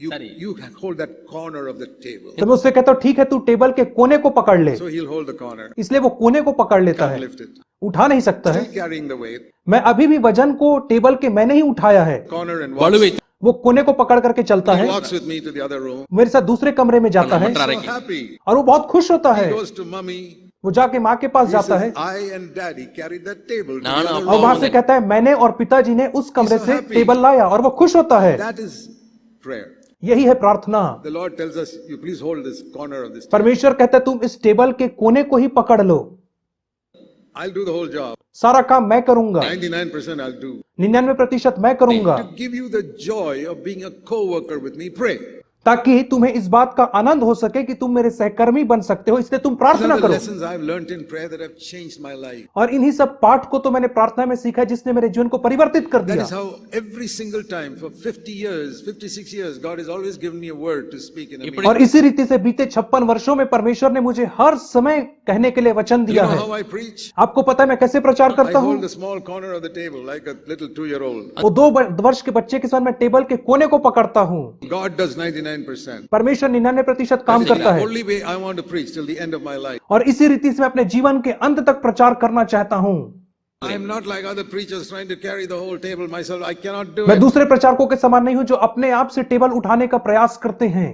Okay, you hold that corner of the table. तो मैं उससे कहता हूं ठीक है तू टेबल के कोने को पकड़ ले, So he'll hold the corner. इसलिए वो कोने को पकड़ लेता Can't है, lift it. उठा नहीं सकता है। Still carrying the weight. मैं अभी भी वजन को टेबल के मैंने ही उठाया है। Corner and வலுவை walks. वो कोने को पकड़ करके चलता He है, walks with me to the other room. मेरे साथ दूसरे कमरे में जाता है So happy. और वो बहुत खुश होता He है। goes to mummy. वो जाके माँ के पास He जाता है says, I and daddy carried that table to the No, no. other और room. वहां से कहता है मैंने और पिताजी ने उस कमरे so से happy. टेबल लाया, और वो खुश होता है। That is prayer. यही है प्रार्थना। The Lord tells us, you please hold this corner of this table. परमेश्वर कहता है तुम इस टेबल के कोने को ही पकड़ लो, I'll do the whole job. सारा काम मैं करूंगा, 99% I'll do. 99% मैं करूंगा, To give you the joy of being a co-worker with me, pray. ताकि तुम्हें इस बात का आनंद हो सके कि तुम मेरे सहकर्मी बन सकते हो, इसलिए तुम These प्रार्थना are the करो। lessons I've learned in prayer that have changed my life. और इन्हीं सब पाठ को तो मैंने प्रार्थना में सीखा है जिसने मेरे जीवन को परिवर्तित कर That दिया। is how every single time for 50 years, 56 years, God has always given me a word to speak in a meeting. और इसी रीति से बीते 56 वर्षों में परमेश्वर ने मुझे हर समय कहने के लिए वचन You दिया know है। how I preach? आपको पता है मैं कैसे प्रचार I करता हूँ? hold the small corner of the table like a little 2-year-old. वो 2 वर्ष के बच्चे के साथ मैं टेबल के कोने को पकड़ता हूँ। God does 99%. परमेश्वर 99% काम That is करता the है, only way I want to preach till the end of my life. और इसी रीति से मैं अपने जीवन के अंत तक प्रचार करना चाहता हूँ। I am not like other preachers trying to carry the whole table myself. I cannot do मैं it. दूसरे प्रचारकों के समान नहीं हूं जो अपने आप से टेबल उठाने का प्रयास करते हैं,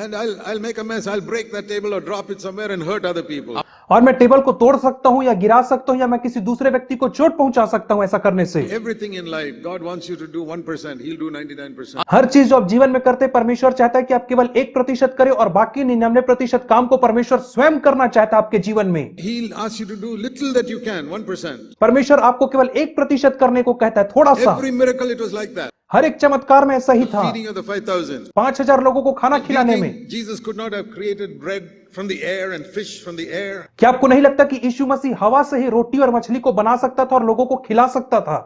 And I'll make a mess. I'll break that table or drop it somewhere and hurt other people. और मैं टेबल को तोड़ सकता हूं या गिरा सकता हूं या मैं किसी दूसरे व्यक्ति को चोट पहुंचा सकता हूं ऐसा करने से। Everything in life, God wants you to do 1%. He'll do 99%. हर चीज जो आप जीवन में करते हैं, परमेश्वर चाहता है कि आप केवल 1% करें और बाकी 99% काम को परमेश्वर स्वयं करना चाहता है आपके जीवन में। He'll ask you to do little that you can, 1%. परमेश्वर आपको केवल 1% करने को कहता है, थोड़ा सा। Every miracle it was like that. हर एक चमत्कार में ऐसा ही था। Feeding of the 5,000. 5000 लोगों को खाना Do you खिलाने में। think Jesus could not have created bread from the air and fish from the air? क्या आपको नहीं लगता कि यीशु मसीह हवा से ही रोटी और मछली को बना सकता था और लोगों को खिला सकता था?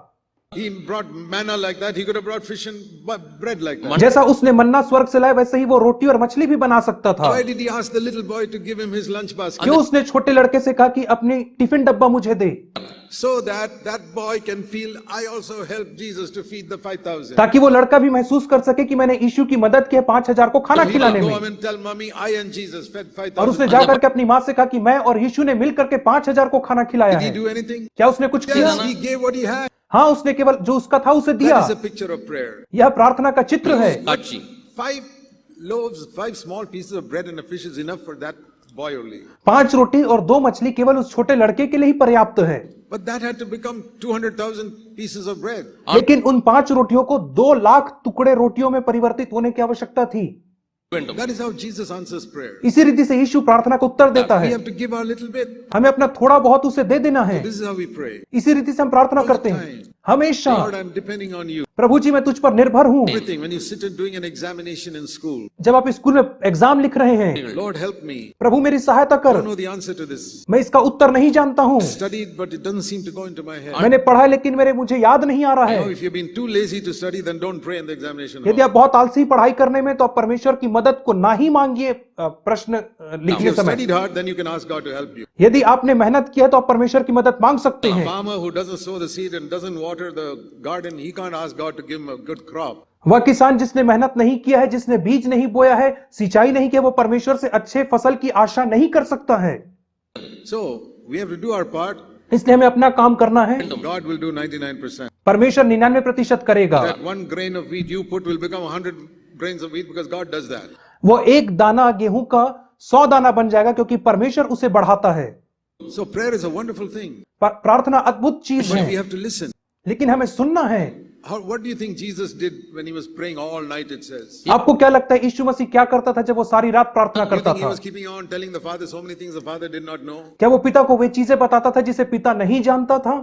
He brought manna like that. He could have brought fish and bread like that. जैसा उसने मन्ना स्वर्ग से लाया वैसे ही वो रोटी और मछली भी बना सकता था। Why did he ask the little boy to give him his lunch basket? क्यों उसने छोटे लड़के से कहा कि अपनी टिफिन डब्बा मुझे दे, So that that boy can feel, I also helped Jesus to feed the 5,000. ताकि वो लड़का भी महसूस कर सके कि मैंने यीशु की मदद की है 5000 को खाना He खिलाने will go में। home and tell mommy, I and Jesus fed और उसने 5,000. जाकर के अपनी माँ से कहा कि मैं और यीशु ने मिलकर के 5000 को खाना खिलाया Did he है। do anything? क्या उसने कुछ किया? Yes, he gave what he had. हाँ, उसने केवल जो उसका था उसे दिया। That is a picture of prayer. यह प्रार्थना का चित्र है। காட்சி 5 loaves, 5 small pieces of bread and a fish is enough for that boy only. 5 रोटी और 2 मछली केवल उस छोटे लड़के के लिए ही पर्याप्त है, But that had to become 200,000 pieces of bread. लेकिन उन 5 रोटियों को 2 लाख टुकड़े रोटियों में परिवर्तित होने की आवश्यकता थी। வேண்டும் That is how Jesus answers prayer. इसी रीति से यीशु प्रार्थना को उत्तर देता We है। have to give our little bit. हमें अपना थोड़ा बहुत उसे दे देना है। This is how we pray. इसी रीति से हम प्रार्थना All the करते हैं। time. हमेशा। Lord, I'm depending on you. प्रभु जी मैं तुझ पर निर्भर हूँ। Everything. When you sit and doing an examination in school, जब आप स्कूल में एग्जाम लिख रहे हैं, Lord, help me. प्रभु मेरी सहायता I कर, don't know the answer to this. मैं इसका उत्तर नहीं जानता हूँ। Studied, but it doesn't seem to go into my head. मैंने पढ़ा लेकिन मुझे याद नहीं आ रहा Now, है। if you've been too lazy to study, then don't pray in the examination यदि hall. आप बहुत आलसी पढ़ाई करने में, तो आप परमेश्वर की मदद को ना ही मांगिए प्रश्न If लिखने you've समय। studied hard, then you can ask God to help you. यदि आपने मेहनत किया तो आप परमेश्वर की मदद मांग सकते A हैं। farmer who doesn't sow the seed and doesn't water the garden, he can't ask God to give him a good crop. वह किसान जिसने मेहनत नहीं किया है, जिसने बीज नहीं बोया है, सिंचाई नहीं किया, वो परमेश्वर से अच्छे फसल की आशा नहीं कर सकता है। So, we have to do our part. इसलिए हमें अपना काम करना है। God will do 99%. परमेश्वर 99% करेगा। That one grain of wheat you put will become 100 grains of wheat because God does that. वो एक दाना गेहूं का 100 दाना बन जाएगा, क्योंकि परमेश्वर उसे बढ़ाता है। So, prayer is a wonderful thing. प्रार्थना अद्भुत चीज But we है, have to listen. लेकिन हमें सुनना है। What do you think Jesus did when he was praying all night, it says? आपको क्या लगता है यीशु मसीह क्या करता था जब वो सारी रात प्रार्थना You करता think he था? was keeping on telling the Father so many things the Father did not know? क्या वो पिता को वे चीजें बताता था जिसे पिता नहीं जानता था?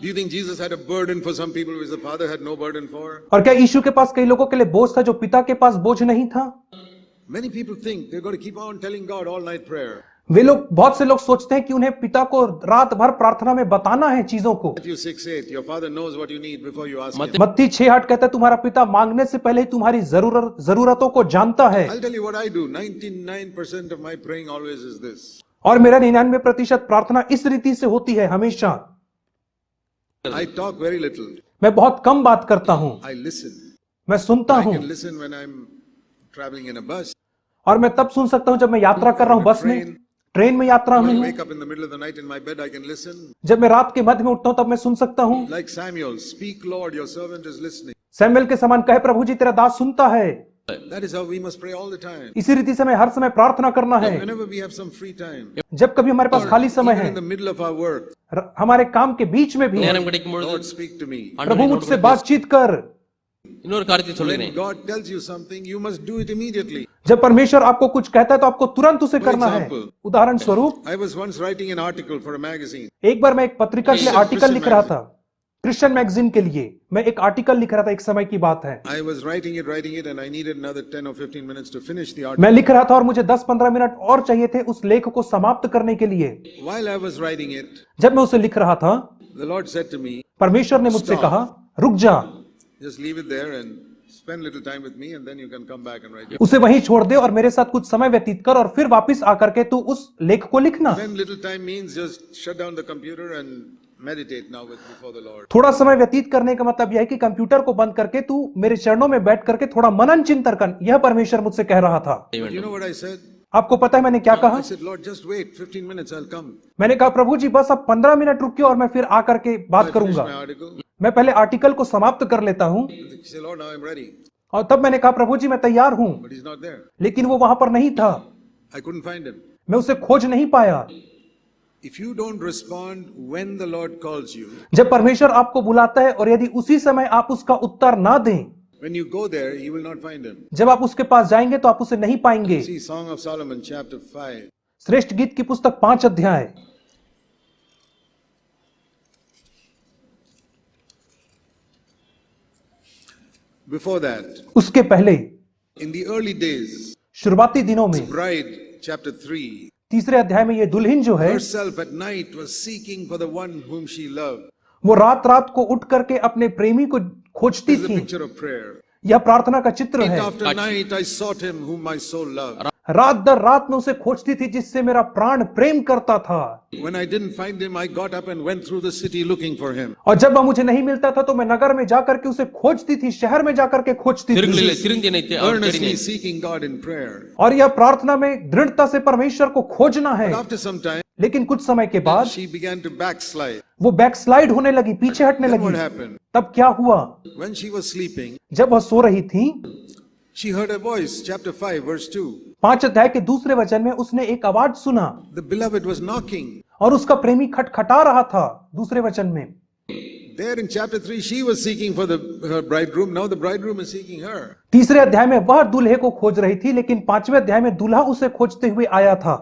Do you think Jesus had a burden for some people which the Father had no burden for? और क्या यीशु के पास कई लोगों के लिए बोझ था जो पिता के पास बोझ नहीं था? Many people think they're going to keep on telling God all night prayer. बहुत से लोग सोचते हैं कि उन्हें पिता को रात भर प्रार्थना में बताना है चीजों को। Matthew 6:8, your Father knows what you need before you ask him. मत्ती 6:8 कहता है तुम्हारा पिता मांगने से पहले ही तुम्हारी जरूरतों को जानता है। I'll tell you what I do. 99% of my praying always is this. और मेरा 99% प्रार्थना इस रीति से होती है हमेशा। I talk very little. मैं बहुत कम बात करता हूं, I listen. मैं सुनता I हूं। can listen when I'm traveling in a bus. और मैं तब सुन सकता हूं जब मैं यात्रा कर रहा हूं, बस में, ट्रेन में यात्रा में When I हूं। wake up in the middle of the night in my bed, I can listen. जब मैं रात के मध्य में उठता हूं तब मैं सुन सकता हूं। Like Samuel, speak Lord, your servant is listening. Samuel के समान कहे प्रभु जी तेरा दास सुनता है। That is how we must pray all the time. इसी रीति से हमें हर समय प्रार्थना करना है। Whenever we have some free time. जब कभी हमारे पास Or खाली समय even है, in the middle of our work. हमारे काम के बीच में भी, நேரம் கிடைக்கும் பொழுது Lord, speak to me. प्रभु मुझसे बातचीत कर। இன்னொரு காரியத்தை When சொல்லுகிறேன். God tells you something, you must do it immediately. जब परमेश्वर आपको कुछ कहता है तो आपको तुरंत उसे करना है। example, उदाहरण स्वरूप, I was once writing an article for a magazine. एक बार मैं एक पत्रिका के लिए Christian आर्टिकल लिख रहा magazine. था, क्रिश्चियन मैगजीन के लिए मैं एक आर्टिकल लिख रहा था। एक समय की बात है, I was writing it, and I needed another 10 or 15 minutes to finish the मैं article. लिख रहा था और मुझे 10-15 मिनट और चाहिए थे उस लेख को समाप्त करने के लिए। While I was writing it, जब मैं उसे लिख रहा था, the Lord said to me, परमेश्वर ने मुझसे Stop. कहा रुक जा, just leave it there and spend little time with me, and then you can come back and write it. उसे वहीं छोड़ दे और मेरे साथ कुछ समय व्यतीत कर और फिर वापस आकर के तू उस लेख को लिखना। Spend little time means just shut down the computer and meditate now before the Lord. थोड़ा समय व्यतीत करने का मतलब यह है कि कंप्यूटर को बंद करके तू मेरे चरणों में बैठ करके थोड़ा मनन चिंतन कर। यह परमेश्वर मुझसे कह रहा था। But you know what I said? आपको पता है मैंने क्या कहा? I said, Lord, just wait 15 minutes, I'll come. मैंने कहा प्रभु जी बस अब 15 मिनट रुकिए और मैं फिर आकर के I बात finished करूंगा। my article. मैं पहले आर्टिकल को समाप्त कर लेता हूं He said, Lord, now I'm ready. और तब मैंने कहा प्रभु जी मैं तैयार हूं, But he's not there. लेकिन वो वहां पर नहीं था। I couldn't find him. मैं उसे खोज नहीं पाया। If you don't respond when the Lord calls you, जब परमेश्वर आपको बुलाता है और यदि उसी समय आप उसका उत्तर ना दें, when you go there, you will not find him. जब आप उसके पास जाएंगे तो आप उसे नहीं पाएंगे। See Song of Solomon, chapter 5. श्रेष्ठ गीत की पुस्तक 5 अध्याय। Before that, उसके पहले in the early days, शुरुआती दिनों में bride, chapter 3, तीसरे अध्याय में ये दुल्हन जो है herself at night was seeking for the one whom she loved. वो रात रात को उठ करके अपने प्रेमी को खोजती This is a थी। picture of prayer. यह प्रार्थना का चित्र Night है। after night I sought him whom my soul loved. रात दर रात में उसे खोजती थी जिससे मेरा प्राण प्रेम करता था। When I didn't find him, I got up and went through the city looking for him. और जब वह मुझे नहीं मिलता था तो मैं नगर में जाकर के उसे खोजती थी, शहर में जाकर के खोजती थी। திருங்களிலே திரிந்து நினைத்து அவர் Earnestly தேடினேன். seeking God in prayer. और यह प्रार्थना में दृढ़ता से परमेश्वर को खोजना है। But after some time, लेकिन कुछ समय के बाद she began to backslide. वो बैकस्लाइड होने लगी, पीछे हटने Then what लगी। happened? तब क्या हुआ? When she was sleeping, जब वह सो रही थी, she heard a voice, chapter 5, verse 2. 5 अध्याय के दूसरे वचन में उसने एक आवाज सुना The beloved was knocking. और उसका प्रेमी खटखटा रहा था। दूसरे वचन में There in chapter 3, she was seeking for her bridegroom. Now the bridegroom is seeking her. तीसरे अध्याय में वह दूल्हे को खोज रही थी, लेकिन 5वें अध्याय में दूल्हा उसे खोजते हुए आया था।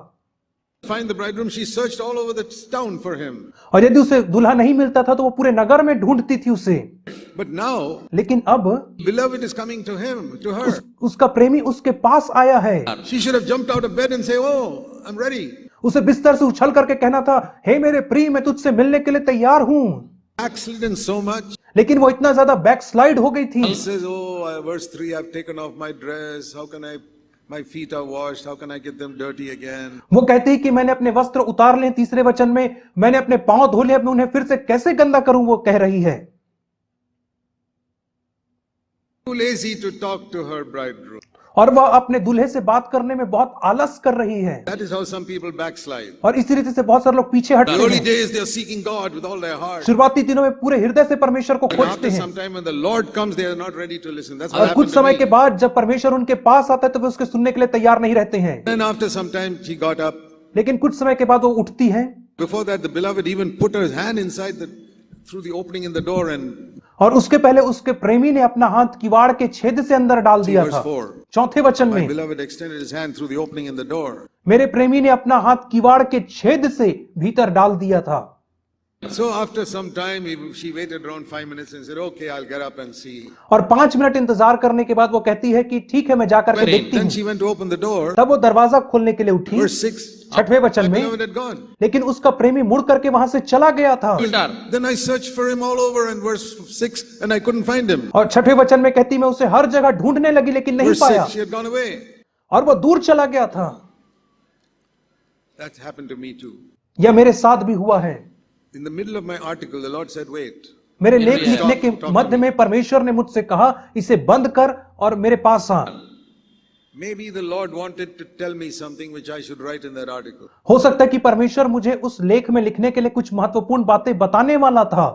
Find the bridegroom, she searched all over the town for him. और यदि उसे दूल्हा नहीं मिलता था तो वो पूरे नगर में ढूंढती थी उसे। But now, लेकिन अब beloved is coming to him, to her. उसका प्रेमी उसके पास आया है। She should have jumped out of bed and say, "Oh, I'm ready." उसे बिस्तर से उछल करके कहना था, हे मेरे प्रिय, मैं तुझसे मिलने के लिए तैयार हूं। Backslidden so much. लेकिन वो इतना ज्यादा बैकस्लाइड हो गई थी। He says, "Oh, verse 3, I've taken off my dress. How can my feet are washed. How can I get them dirty again?" वो कहती है कि मैंने अपने वस्त्र उतार लिए। तीसरे वचन में, मैंने अपने पांव धो लिए, अब मैं उन्हें फिर से कैसे गंदा करूं, वो कह रही है। Too lazy to talk to her bridegroom. और वह अपने दूल्हे से बात करने में बहुत आलस कर रही है। That is how some people backslide. और इसी रीति से बहुत सारे लोग पीछे In हटते the early हैं। days, they are seeking God with all their heart. शुरुआती दिनों में पूरे हृदय से परमेश्वर को And खोजते after हैं, some time, when the Lord comes, they are not ready to listen. That's what और कुछ happened to समय के me. बाद जब परमेश्वर उनके पास आता है तो वे उसके सुनने के लिए तैयार नहीं रहते हैं। Then after some time, she got up. लेकिन कुछ समय के बाद वो उठती है। Before that, the beloved even put her hand inside through the opening in the door and और उसके पहले उसके प्रेमी ने अपना हाथ किवाड़ के छेद से अंदर डाल दिया verse था। 4. चौथे वचन My में, beloved extended his hand through the opening in the door. मेरे प्रेमी ने अपना हाथ किवाड़ के छेद से भीतर डाल दिया था। So after some time, she waited around 5 minutes and said, "Okay, I'll get up and see." और 5 मिनट इंतजार करने के बाद वो कहती है कि ठीक है, मैं जाकर के देखती Then हूँ। she went to open the door. तब वो दरवाजा खोलने के लिए उठी। Verse 6. छठवें My वचन में, beloved had gone. लेकिन उसका प्रेमी मुड़ करके वहां से चला गया था। उल्टा। Then I searched for him all over in verse 6 and I couldn't find him. और छठवें वचन में कहती, मैं उसे हर जगह ढूंढने लगी लेकिन नहीं Verse पाया, 6, she had gone away. और वो दूर चला गया था। That happened to me too. यह मेरे साथ भी हुआ है। In the middle of my article, the Lord said, "Wait." मेरे लेख Stop, लिखने के talk to मध्य में परमेश्वर ने मुझसे कहा, इसे बंद कर और मेरे पास आ। Maybe the Lord wanted to tell me something which I should write in that article. हो सकता है कि परमेश्वर मुझे उस लेख में लिखने के लिए कुछ महत्वपूर्ण बातें बताने वाला था,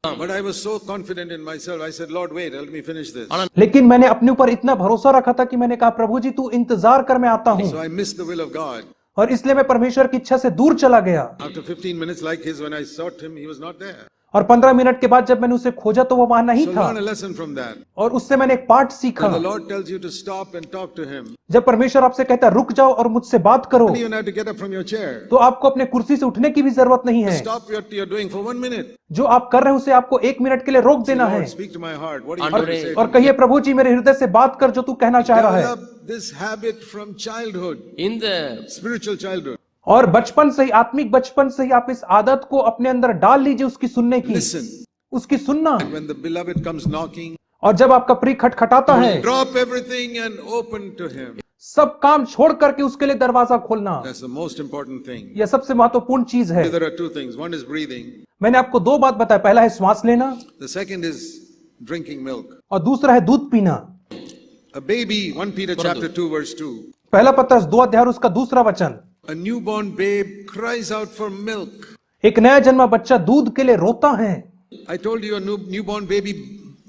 But I was so confident in myself. I said, "Lord, wait, let me finish this." लेकिन मैंने अपने ऊपर इतना भरोसा रखा था कि मैंने कहा, प्रभु जी, तू इंतजार कर, मैं आता हूं। So I missed the will of God. और इसलिए मैं परमेश्वर की इच्छा से दूर चला गया। After 15 minutes like his, when I sought him, he was not there. और 15 मिनट के बाद जब मैंने उसे खोजा तो वो वहां नहीं So था। learn a lesson from that. और उससे मैंने एक पाठ सीखा। When the Lord tells you to stop and talk to him, जब परमेश्वर आपसे कहता है रुक जाओ और मुझसे बात करो, you don't even have to get up from your chair. तो आपको अपने कुर्सी से उठने की भी जरूरत नहीं है। Stop what you're doing for 1 minute. जो आप कर रहे हैं उसे आपको 1 मिनट के लिए रोक देना है Lord, speak to my heart. What do you want to say? और कहिए, प्रभु जी, मेरे हृदय से बात कर जो तू कहना चाह रहा है। Develop this habit from childhood, In the spiritual childhood. और बचपन से ही, आत्मिक बचपन से ही आप इस आदत को अपने अंदर डाल लीजिए, उसकी सुनने की, Listen. उसकी सुनना। When the beloved comes knocking, और जब आपका प्रिय खटखटाता है, drop everything and open to him. सब काम छोड़ करके उसके लिए दरवाजा खोलना, That's the most important thing. यह सबसे महत्वपूर्ण चीज है। There are two things. One is breathing. मैंने आपको 2 बात बताया, पहला है श्वास लेना The second is drinking milk. और दूसरा है दूध पीना। A baby, 1 Peter chapter 2 verse 2. पहला पत्रस 2 अध्याय उसका दूसरा वचन, A newborn babe cries out for milk. एक नया जन्मा बच्चा दूध के लिए रोता है। I told you a newborn baby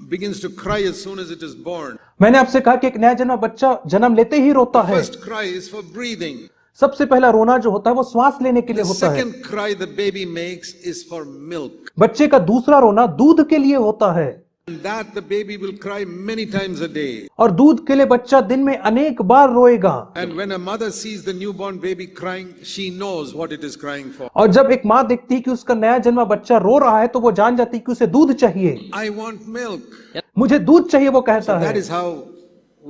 begins to cry as soon as it is born. मैंने आपसे कहा कि एक नया जन्मा बच्चा जन्म लेते ही रोता है। First cry is for breathing. सबसे पहला रोना जो होता है वो श्वास लेने के लिए The होता है। second cry the baby makes is for milk. बच्चे का दूसरा रोना दूध के लिए होता है। And that the baby will cry many times a day. और दूध के लिए बच्चा दिन में अनेक बार रोएगा। And when a mother sees the newborn baby crying, she knows what it is crying for. और जब एक माँ देखती है कि उसका नया जन्मा बच्चा रो रहा है तो वो जान जाती है कि उसे दूध चाहिए। I want milk. मुझे दूध चाहिए, वो कहता That है। is how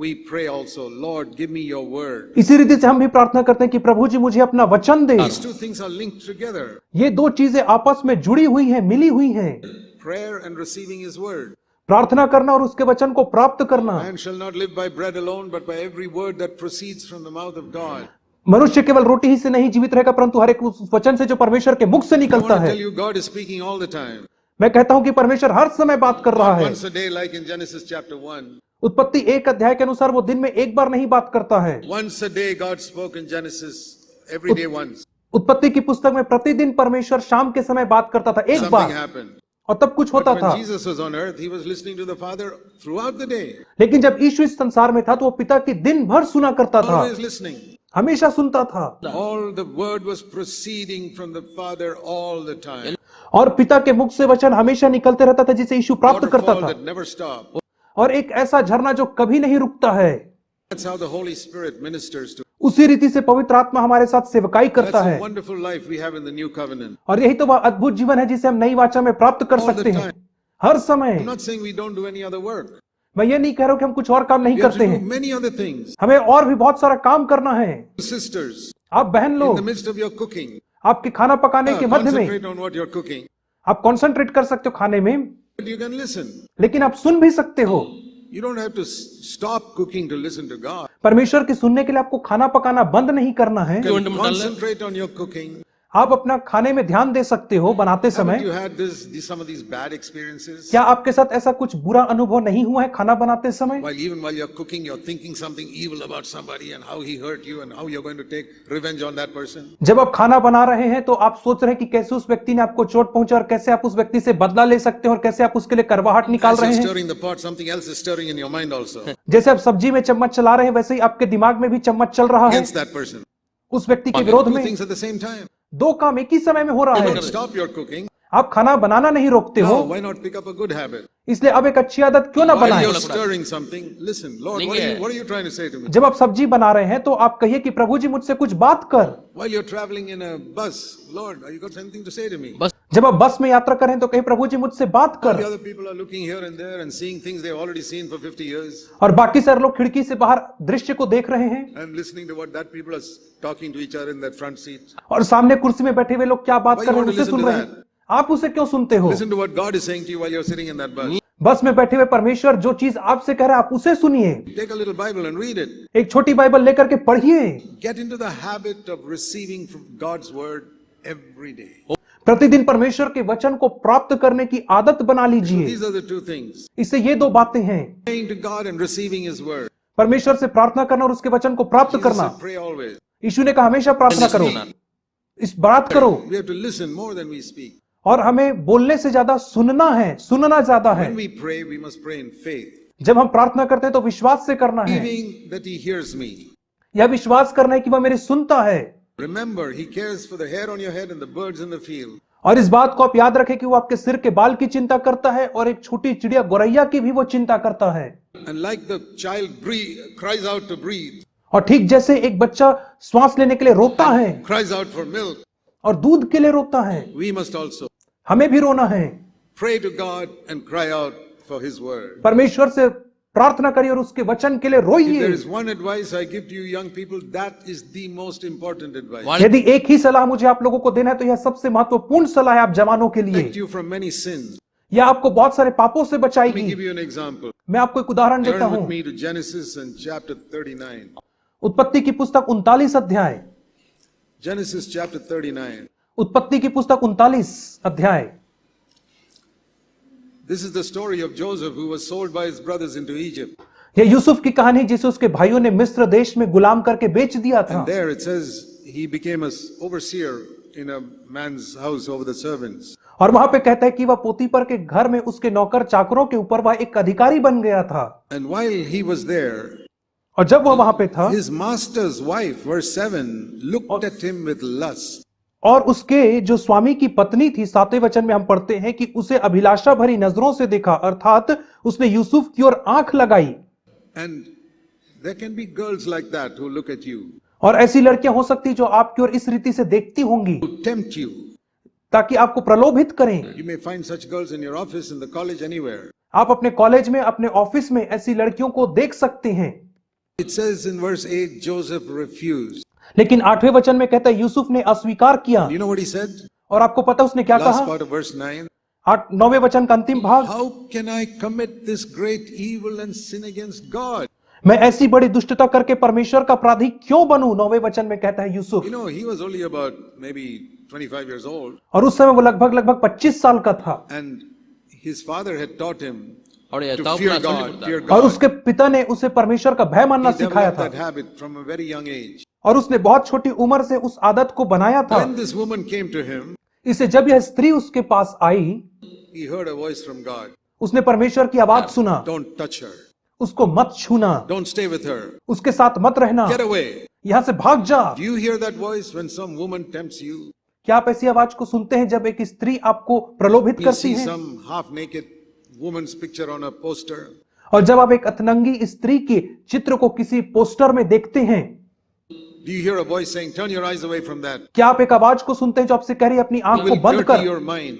we pray also. Lord, give me your word. इसी रीति से हम भी प्रार्थना करते हैं कि प्रभु जी मुझे अपना वचन दे। These two things are linked together. ये 2 चीजें आपस में जुड़ी हुई हैं, मिली हुई हैं। Prayer and receiving his word. प्रार्थना करना और उसके वचन को प्राप्त करना। Man shall not live by bread alone, but by every word that proceeds from the mouth of God. मनुष्य केवल रोटी ही से नहीं जीवित रहेगा, परंतु हर एक उस वचन से जो परमेश्वर के मुख से I निकलता want to है। tell you, God is speaking all the time. मैं कहता हूं कि परमेश्वर हर समय बात कर रहा है। Once a day, like in Genesis chapter 1. उत्पत्ति 1 अध्याय के अनुसार वो दिन में एक बार नहीं बात करता है। Once a day, God spoke in Genesis, every day once. उत्पत्ति की पुस्तक में प्रतिदिन परमेश्वर शाम के समय बात करता था, एक Something बार, happened. और तब कुछ होता But था। when Jesus was on earth, he was listening to the Father throughout the day. लेकिन जब यीशु इस संसार में था तो वो पिता की दिन भर सुना करता था, Always listening. हमेशा सुनता था। All the word was proceeding from the Father all the time. और पिता के मुख से वचन हमेशा निकलते रहता था जिसे यीशु प्राप्त करता Waterfall था। that never stopped. और एक ऐसा झरना जो कभी नहीं रुकता है। That's how the Holy Spirit ministers to. उसी रीति से पवित्र आत्मा हमारे साथ सेवकाई That's करता a है। wonderful life we have in the new covenant. और यही तो वह अद्भुत जीवन है जिसे हम नई वाचा में प्राप्त कर All the सकते हैं time. हर समय। I'm not saying we don't do any other work. मैं ये नहीं कह रहा हूं कि हम कुछ और काम नहीं We have करते to do हैं, many other things. हमें और भी बहुत सारा काम करना है। Sisters, आप बहन in लोग, the midst of your cooking, आपके खाना पकाने के मध्य में concentrate on what you're cooking. आप कंसंट्रेट कर सकते हो खाने में, But you can listen. लेकिन आप सुन भी सकते हो। You don't have to stop cooking to listen to God. परमेश्वर की सुनने के लिए आपको खाना पकाना बंद नहीं करना है। You can concentrate on your cooking. आप अपना खाने में ध्यान दे सकते हो बनाते Haven't समय। you had some of these bad experiences? क्या आपके साथ ऐसा कुछ बुरा अनुभव नहीं हुआ है खाना बनाते समय? Even while you're cooking, you're thinking something evil about somebody and how he hurt you and how you're going to take revenge on that person. जब आप खाना बना रहे हैं तो आप सोच रहे हैं कि कैसे उस व्यक्ति ने आपको चोट पहुंचा और कैसे आप उस व्यक्ति से बदला ले सकते हैं और कैसे आप उसके लिए करवाहट निकाल As रहे you're हैं। stirring the pot, something else is stirring in your mind also जैसे आप सब्जी में चम्मच चला रहे हैं वैसे ही आपके दिमाग में भी चम्मच चल रहा है against that person. उस व्यक्ति के विरोध Two में। things at the same time. दो काम एक ही समय में हो रहा है। Don't stop your cooking. आप खाना बनाना नहीं रोकते हो, Now, why not pick up a good habit? इसलिए अब एक अच्छी आदत क्यों ना While बनाएं। you're stirring something, listen, Lord, what are you trying to say to me? जब आप सब्जी बना रहे हैं तो आप कहिए कि प्रभु जी मुझसे कुछ बात कर। While you're traveling in a bus, Lord, you got something to say to me? जब आप बस में यात्रा करें तो कहीं प्रभु जी मुझसे बात The कर। other people are looking here and there and seeing things they've already seen for 50 years और बाकी सारे लोग खिड़की से बाहर दृश्य को देख रहे हैं and listening to what that people are talking to each other in that front seat. और सामने कुर्सी में बैठे हुए लोग क्या बात Why कर you रहे हैं want to उसे सुन listen to रहे हैं। आप उसे क्यों सुनते हो? Listen to what God is saying to you while you're sitting in that bus. बस में बैठे हुए परमेश्वर जो चीज आपसे कह रहा है आप उसे सुनिए। Take a little Bible and read it. एक छोटी बाइबल लेकर के पढ़िए। Get into the habit of receiving from God's word every day. प्रतिदिन परमेश्वर के वचन को प्राप्त करने की आदत बना लीजिए। These are the two things. इससे ये दो बातें हैं, Praying to God and receiving His word. परमेश्वर से प्रार्थना करना और उसके वचन को प्राप्त Jesus करना। said, pray always. यीशु ने कहा हमेशा प्रार्थना करो, इस बात करो। We have to listen more than we speak. और हमें बोलने से ज्यादा सुनना है, सुनना ज्यादा है। When we pray, we must pray in faith, जब हम प्रार्थना करते हैं तो विश्वास से करना है। believing that He hears me. यह विश्वास करना है कि वह मेरी सुनता है। Remember, He cares for the hair on your head and the birds in the field. और इस बात को आप याद रखें कि वो आपके सिर के बाल की चिंता करता है और एक छोटी चिड़िया गोरैया की भी वो चिंता करता है। And like the child cries out to breathe, और ठीक जैसे एक बच्चा श्वास लेने के लिए रोता है cries out for milk, और दूध के लिए रोता है, we must also हमें भी रोना है। pray to God and cry out for His word. परमेश्वर से प्रार्थना करिए और उसके वचन के लिए If रोइए। there is one advice I give to you young people, that is the most important advice. यदि एक ही सलाह मुझे आप लोगों को देना है तो यह सबसे महत्वपूर्ण सलाह है आप जवानों के Protect लिए। you from many sins. यह आपको बहुत सारे पापों से Let me बचाएगी। give you an example. मैं आपको एक उदाहरण देता Turn हूं। with me to Genesis and chapter 39. उत्पत्ति की पुस्तक 39 अध्याय। Genesis chapter 39. उत्पत्ति की पुस्तक 39 अध्याय। This is the story of Joseph who was sold by his brothers into Egypt. यह यूसुफ की कहानी जिसे उसके भाइयों ने मिस्र देश में गुलाम करके बेच दिया था। And there it says he became an overseer in a man's house over the servants. और वहां पे कहता है कि वह पोतीपर के घर में उसके नौकर चाकरों के ऊपर वह एक अधिकारी बन गया था। And while he was there, और जब वह वहां पे था his master's wife, verse 7, looked at him with lust. और उसके जो स्वामी की पत्नी थी, 7वें वचन में हम पढ़ते हैं कि उसे अभिलाषा भरी नजरों से देखा, अर्थात उसने यूसुफ की ओर आंख लगाई। And there can be girls like that who look at you, और ऐसी लड़कियां हो सकती जो आपकी ओर इस रीति से देखती होंगी who tempt you. ताकि आपको प्रलोभित करें। You may find such girls in your office, in the college, anywhere. आप अपने कॉलेज में, अपने ऑफिस में ऐसी लड़कियों को देख सकते हैं। It says in verse 8, Joseph refused. लेकिन 8वें वचन में कहता है यूसुफ ने अस्वीकार किया। You know what he said? और आपको पता उसने क्या Last कहा? part of verse 9. 9वें वचन का अंतिम भाग, How can I commit this great evil and sin against God? मैं ऐसी बड़ी दुष्टता करके परमेश्वर का अपराधी क्यों बनूं? 9वें वचन में कहता है Yusuf. You know, he was only about maybe 25 years old, और उस समय वो लगभग 25 साल का था। and his father had taught him और ये to तब fear ना God, समझ fear पड़ता। और God. उसके पिता ने उसे परमेश्वर का भय मानना He सिखाया developed that था habit from a very young age. और उसने बहुत छोटी उम्र से उस आदत को बनाया था। When this woman came to him, इसे जब यह स्त्री उसके पास आई, he heard a voice from God. उसने परमेश्वर की आवाज सुना, Don't touch her. उसको मत छूना, Don't stay with her. उसके साथ मत रहना, Get away. यहां से भाग जा। Do you hear that voice when some woman tempts you? क्या आप ऐसी आवाज को सुनते हैं जब एक स्त्री आपको प्रलोभित You करती see है? some half-naked woman's picture on a poster. और जब आप एक अतनंगी स्त्री के चित्र को किसी पोस्टर में देखते हैं, Do you hear a voice saying, turn your eyes away from that? क्या आप एक आवाज को सुनते हैं जो आपसे कह रही है अपनी It आंख को will बंद dirty कर? your mind.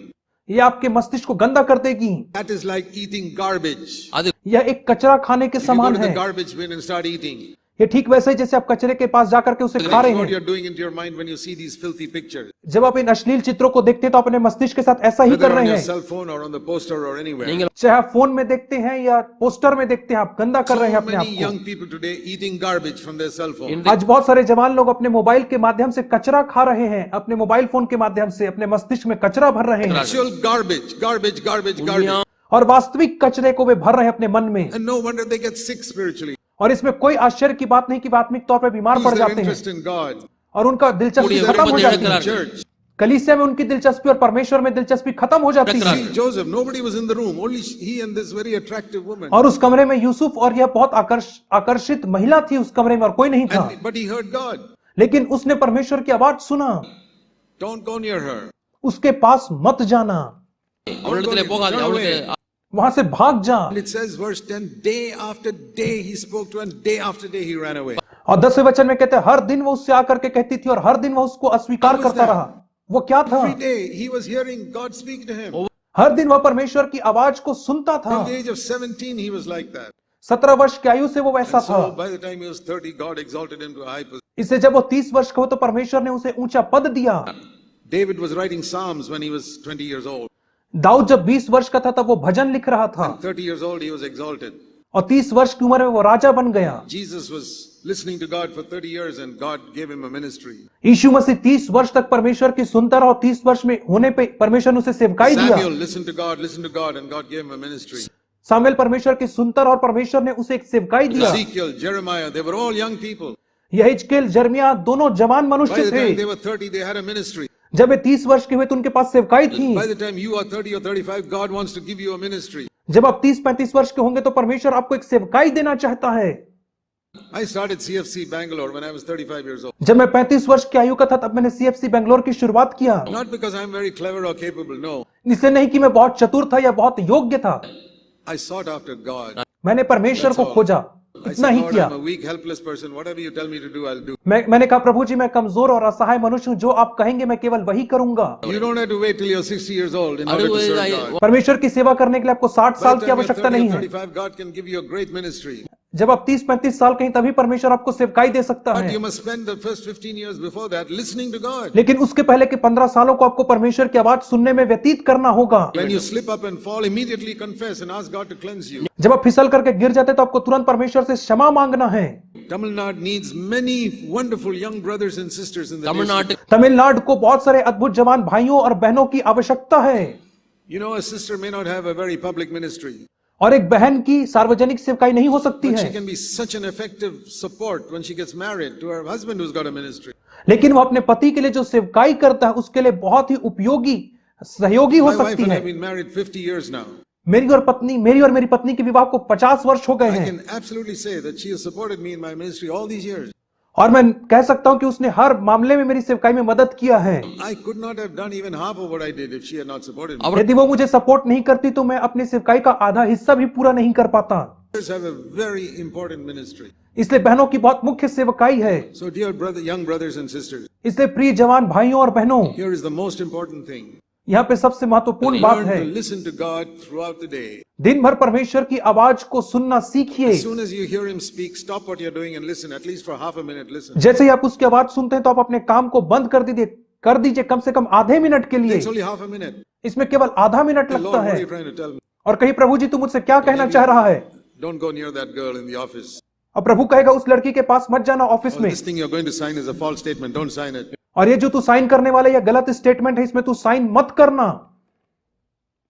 ये आपके मस्तिष्क को गंदा कर देगी। That is like eating garbage. అది यह एक कचरा खाने के If you go समान to the है। garbage bin and start eating, ये ठीक वैसे ही जैसे आप कचरे के पास जाकर के उसे खा that's रहे what हैं। you're doing into your mind when you see these filthy pictures. जब आप इन अश्लील चित्रों को देखते हैं तो अपने मस्तिष्क के साथ ऐसा ही Whether कर on रहे your हैं। cell phone or on the poster or anywhere. நீங்கள் चाहे आप फोन में देखते हैं या पोस्टर में देखते हैं, आप गंदा कर रहे हैं So अपने many आप young people today eating garbage from their cell phone. In को। आज बहुत सारे जवान लोग अपने मोबाइल के माध्यम से कचरा खा रहे हैं, अपने मोबाइल फोन के माध्यम से अपने मस्तिष्क में कचरा भर रहे हैं Actual garbage, garbage, garbage, garbage. और वास्तविक कचरे को वे भर रहे हैं अपने मन में। And no wonder they get sick spiritually. और इसमें कोई आश्चर्य की बात नहीं कि वे आत्मिक तौर पर बीमार Lose पड़ their जाते हैं interest in God. और उनका दिलचस्पी पूरी खत्म हो अवरी जाती बंदे है। का Church. कलीसिया में उनकी दिलचस्पी और परमेश्वर में दिलचस्पी खत्म हो जाती है। See, Joseph, nobody was in the room, only he and this very attractive woman. और उस कमरे में यूसुफ और यह बहुत आकर्षित महिला थी उस कमरे में और कोई नहीं था, But he heard God. लेकिन उसने परमेश्वर की आवाज सुना। Don't go near her. उसके पास मत जाना, அவளிடத்திலே போகாதே, அவளுக்கு वहां से भाग जा। And it says, verse 10, day after day he spoke to her, and day after day he ran away. और 10वें वचन में कहते हैं हर दिन वो उससे आकर के कहती थी और हर दिन वो उसको अस्वीकार What was करता that? रहा। वो क्या था? Every day he was hearing God speak to him. हर दिन वह परमेश्वर की आवाज को सुनता था। At the age of 17 he was like that. 17 वर्ष की आयु से वो वैसा And था। so by the time he was 30, God exalted him to a high position. इससे जब वो 30 वर्ष का हो तो परमेश्वर ने उसे ऊंचा पद दिया। David was writing Psalms when he was 20 years old. Dawood जब 20 वर्ष का था तब वो भजन लिख रहा था 30 years old he was exalted. और 30 वर्ष की उम्र में वो राजा बन गया। Jesus was listening to God for 30 years and God gave him a ministry. यीशु मसीह 30 वर्ष तक परमेश्वर की सुनता रहा और 30 वर्ष में होने पे परमेश्वर ने उसे सेवकाई दिया। Samuel listened to God and God gave him a ministry. Samuel परमेश्वर की सुनता रहा और परमेश्वर ने उसे एक सेवकाई दिया। Ezekiel, Jeremiah, they were all young people. यहेजकेल, यिर्मयाह दोनों जवान By मनुष्य the time they थे। were 30, they had a ministry. जब वे 30 वर्ष के हुए तो उनके पास सेवकाई थी। By the time you are 30 or 35, God wants to give you a ministry. जब आप 30-35 वर्ष के होंगे तो परमेश्वर आपको एक सेवकाई देना चाहता है। I started CFC Bangalore when I was 35 years old. जब मैं 35 वर्ष की आयु का था तब मैंने CFC बेंगलोर की शुरुआत किया। Not because I'm very clever or capable, no. इसलिए नहीं कि मैं बहुत चतुर था या बहुत योग्य था, I sought after God. मैंने परमेश्वर को खोजा, I इतना said, ही Lord, किया। I'm a weak, helpless person. Whatever you tell me to do, I'll do. मैंने कहा प्रभु जी मैं कमजोर और असहाय मनुष्य हूं, जो आप कहेंगे मैं केवल वही करूंगा। You don't have to wait till you're 60 years old in order to अरे serve वो- God. परमेश्वर की सेवा करने के लिए आपको 60 By साल the की time you're आवश्यकता 30 नहीं or है। 35, God can give you a great ministry. जब आप 30-35 साल के हैं तभी परमेश्वर आपको सेवकाई दे सकता But है, you must spend the first 15 years before that listening to God. लेकिन उसके पहले के 15 सालों को आपको परमेश्वर की आवाज सुनने में व्यतीत करना होगा। When you slip up and fall, immediately confess and ask God to cleanse you. जब आप फिसल करके गिर जाते तो आपको तुरंत परमेश्वर से क्षमा मांगना है। Tamil Nadu needs many wonderful young brothers and sisters in the nation. தமிழ்நாட்டு तमिलनाडु को बहुत सारे अद्भुत जवान भाइयों और बहनों की आवश्यकता है। You know, a sister may not have a very public ministry, और एक बहन की सार्वजनिक सेवकाई नहीं हो सकती but she है, can be such an effective support when she gets married to her husband who's got a ministry. लेकिन वो अपने पति के लिए जो सेवकाई करता है उसके लिए बहुत ही उपयोगी सहयोगी हो My wife सकती and I है। have been married 50 years now. मेरी और मेरी पत्नी के विवाह को 50 वर्ष हो गए I हैं can absolutely say that she has supported me in my ministry all these years. और मैं कह सकता हूं कि उसने हर मामले में मेरी सेवकाई में मदद किया है। I could not have done even half of what I did if she had not supported me. அவர் यदि वो मुझे सपोर्ट नहीं करती तो मैं अपनी सेवकाई का आधा हिस्सा भी पूरा नहीं कर पाता। Sisters have a very important ministry. इसलिए बहनों की बहुत मुख्य सेवकाई है। So dear young brothers and sisters, इसलिए प्रिय जवान भाइयों और बहनों, here is the most important thing. यहाँ पे सबसे महत्वपूर्ण बात Learn है, to listen to God throughout the day. दिन भर परमेश्वर की आवाज को सुनना सीखिए। As soon as you hear him speak, stop what you're doing and listen, at least for half a minute, listen. जैसे ही आप उसकी आवाज सुनते हैं तो आप अपने काम को बंद कर दीजिए कम से कम आधे मिनट के लिए। It's only half a minute. इसमें केवल आधा मिनट Lord, लगता what are है you trying to tell me? और कहीं प्रभु जी तुम मुझसे क्या कहना चाह रहा है, Don't go near that girl in the office. और प्रभु कहेगा उस लड़की के पास मत जाना ऑफिस Or में, this thing you're going to sign is a false statement. Don't sign it. और ये जो तू साइन करने वाला ये गलत स्टेटमेंट है, इसमें तू साइन मत करना।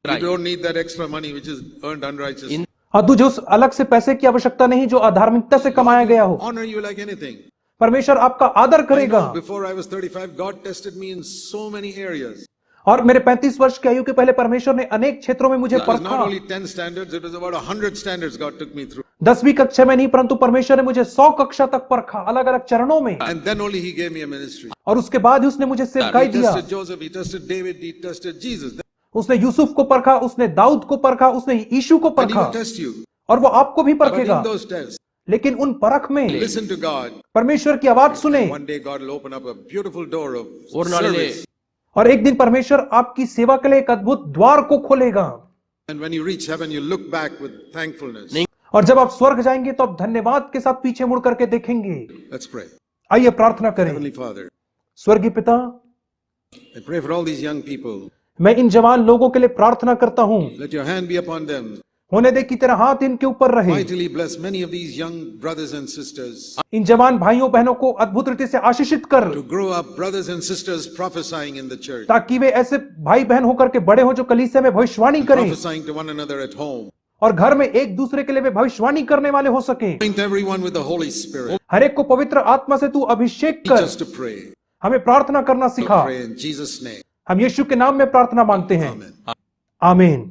You don't need that extra money which is earned unrighteously. और तुझे उस अलग से पैसे की आवश्यकता नहीं जो अधार्मिकता से कमाया गया हो। Honor you like anything. परमेश्वर आपका आदर I करेगा। know before I was 35, God tested me in so many areas. और मेरे 35 वर्ष की आयु के पहले परमेश्वर ने अनेक क्षेत्रों में मुझे It was परखा। not only 10 standards, it was about 100 standards God took me through. 10वीं कक्षा में नहीं परंतु परमेश्वर ने मुझे 100 कक्षा तक परखा, अलग अलग चरणों में, And then only He gave me a ministry. और उसके बाद ही उसने मुझे सेवकाई He दिया। tested Joseph, He tested David, He tested Jesus. उसने यूसुफ को परखा, उसने दाऊद को परखा, उसने यीशु को And He परखा, will test you. और वो आपको भी But परखेगा। in those tests, लेकिन उन परख में listen to God. परमेश्वर की आवाज सुने One day God will open up a beautiful door of ஒரு நாளிலே service. और एक दिन परमेश्वर आपकी सेवा के लिए एक अद्भुत द्वार को खोलेगा And when you reach heaven, you look back with thankfulness. और जब आप स्वर्ग जाएंगे तो आप धन्यवाद के साथ पीछे मुड़ करके देखेंगे। Let's pray. आइए प्रार्थना करें। Heavenly Father, स्वर्गीय पिता, I pray for all these young people. मैं इन जवान लोगों के लिए प्रार्थना करता हूं, Let your hand be upon them. होने दे कि तेरा हाथ इनके ऊपर रहे। Mightily bless many of these young brothers and sisters इन जवान भाइयों बहनों को अद्भुत रीति से आशीषित कर, to grow up brothers and sisters prophesying in the church, ताकि वे ऐसे भाई बहन होकर के बड़े हो जो कलीसिया में भविष्यवाणी करें prophesying to one another at home. और घर में एक दूसरे के लिए वे भविष्यवाणी करने वाले हो सके। Anoint everyone with the Holy Spirit. हर एक को पवित्र आत्मा से तू अभिषेक Teach कर। us to pray. हमें प्रार्थना करना So सिखा। pray in Jesus' name. हम यीशु के नाम में प्रार्थना मांगते हैं। Amen. आमीन।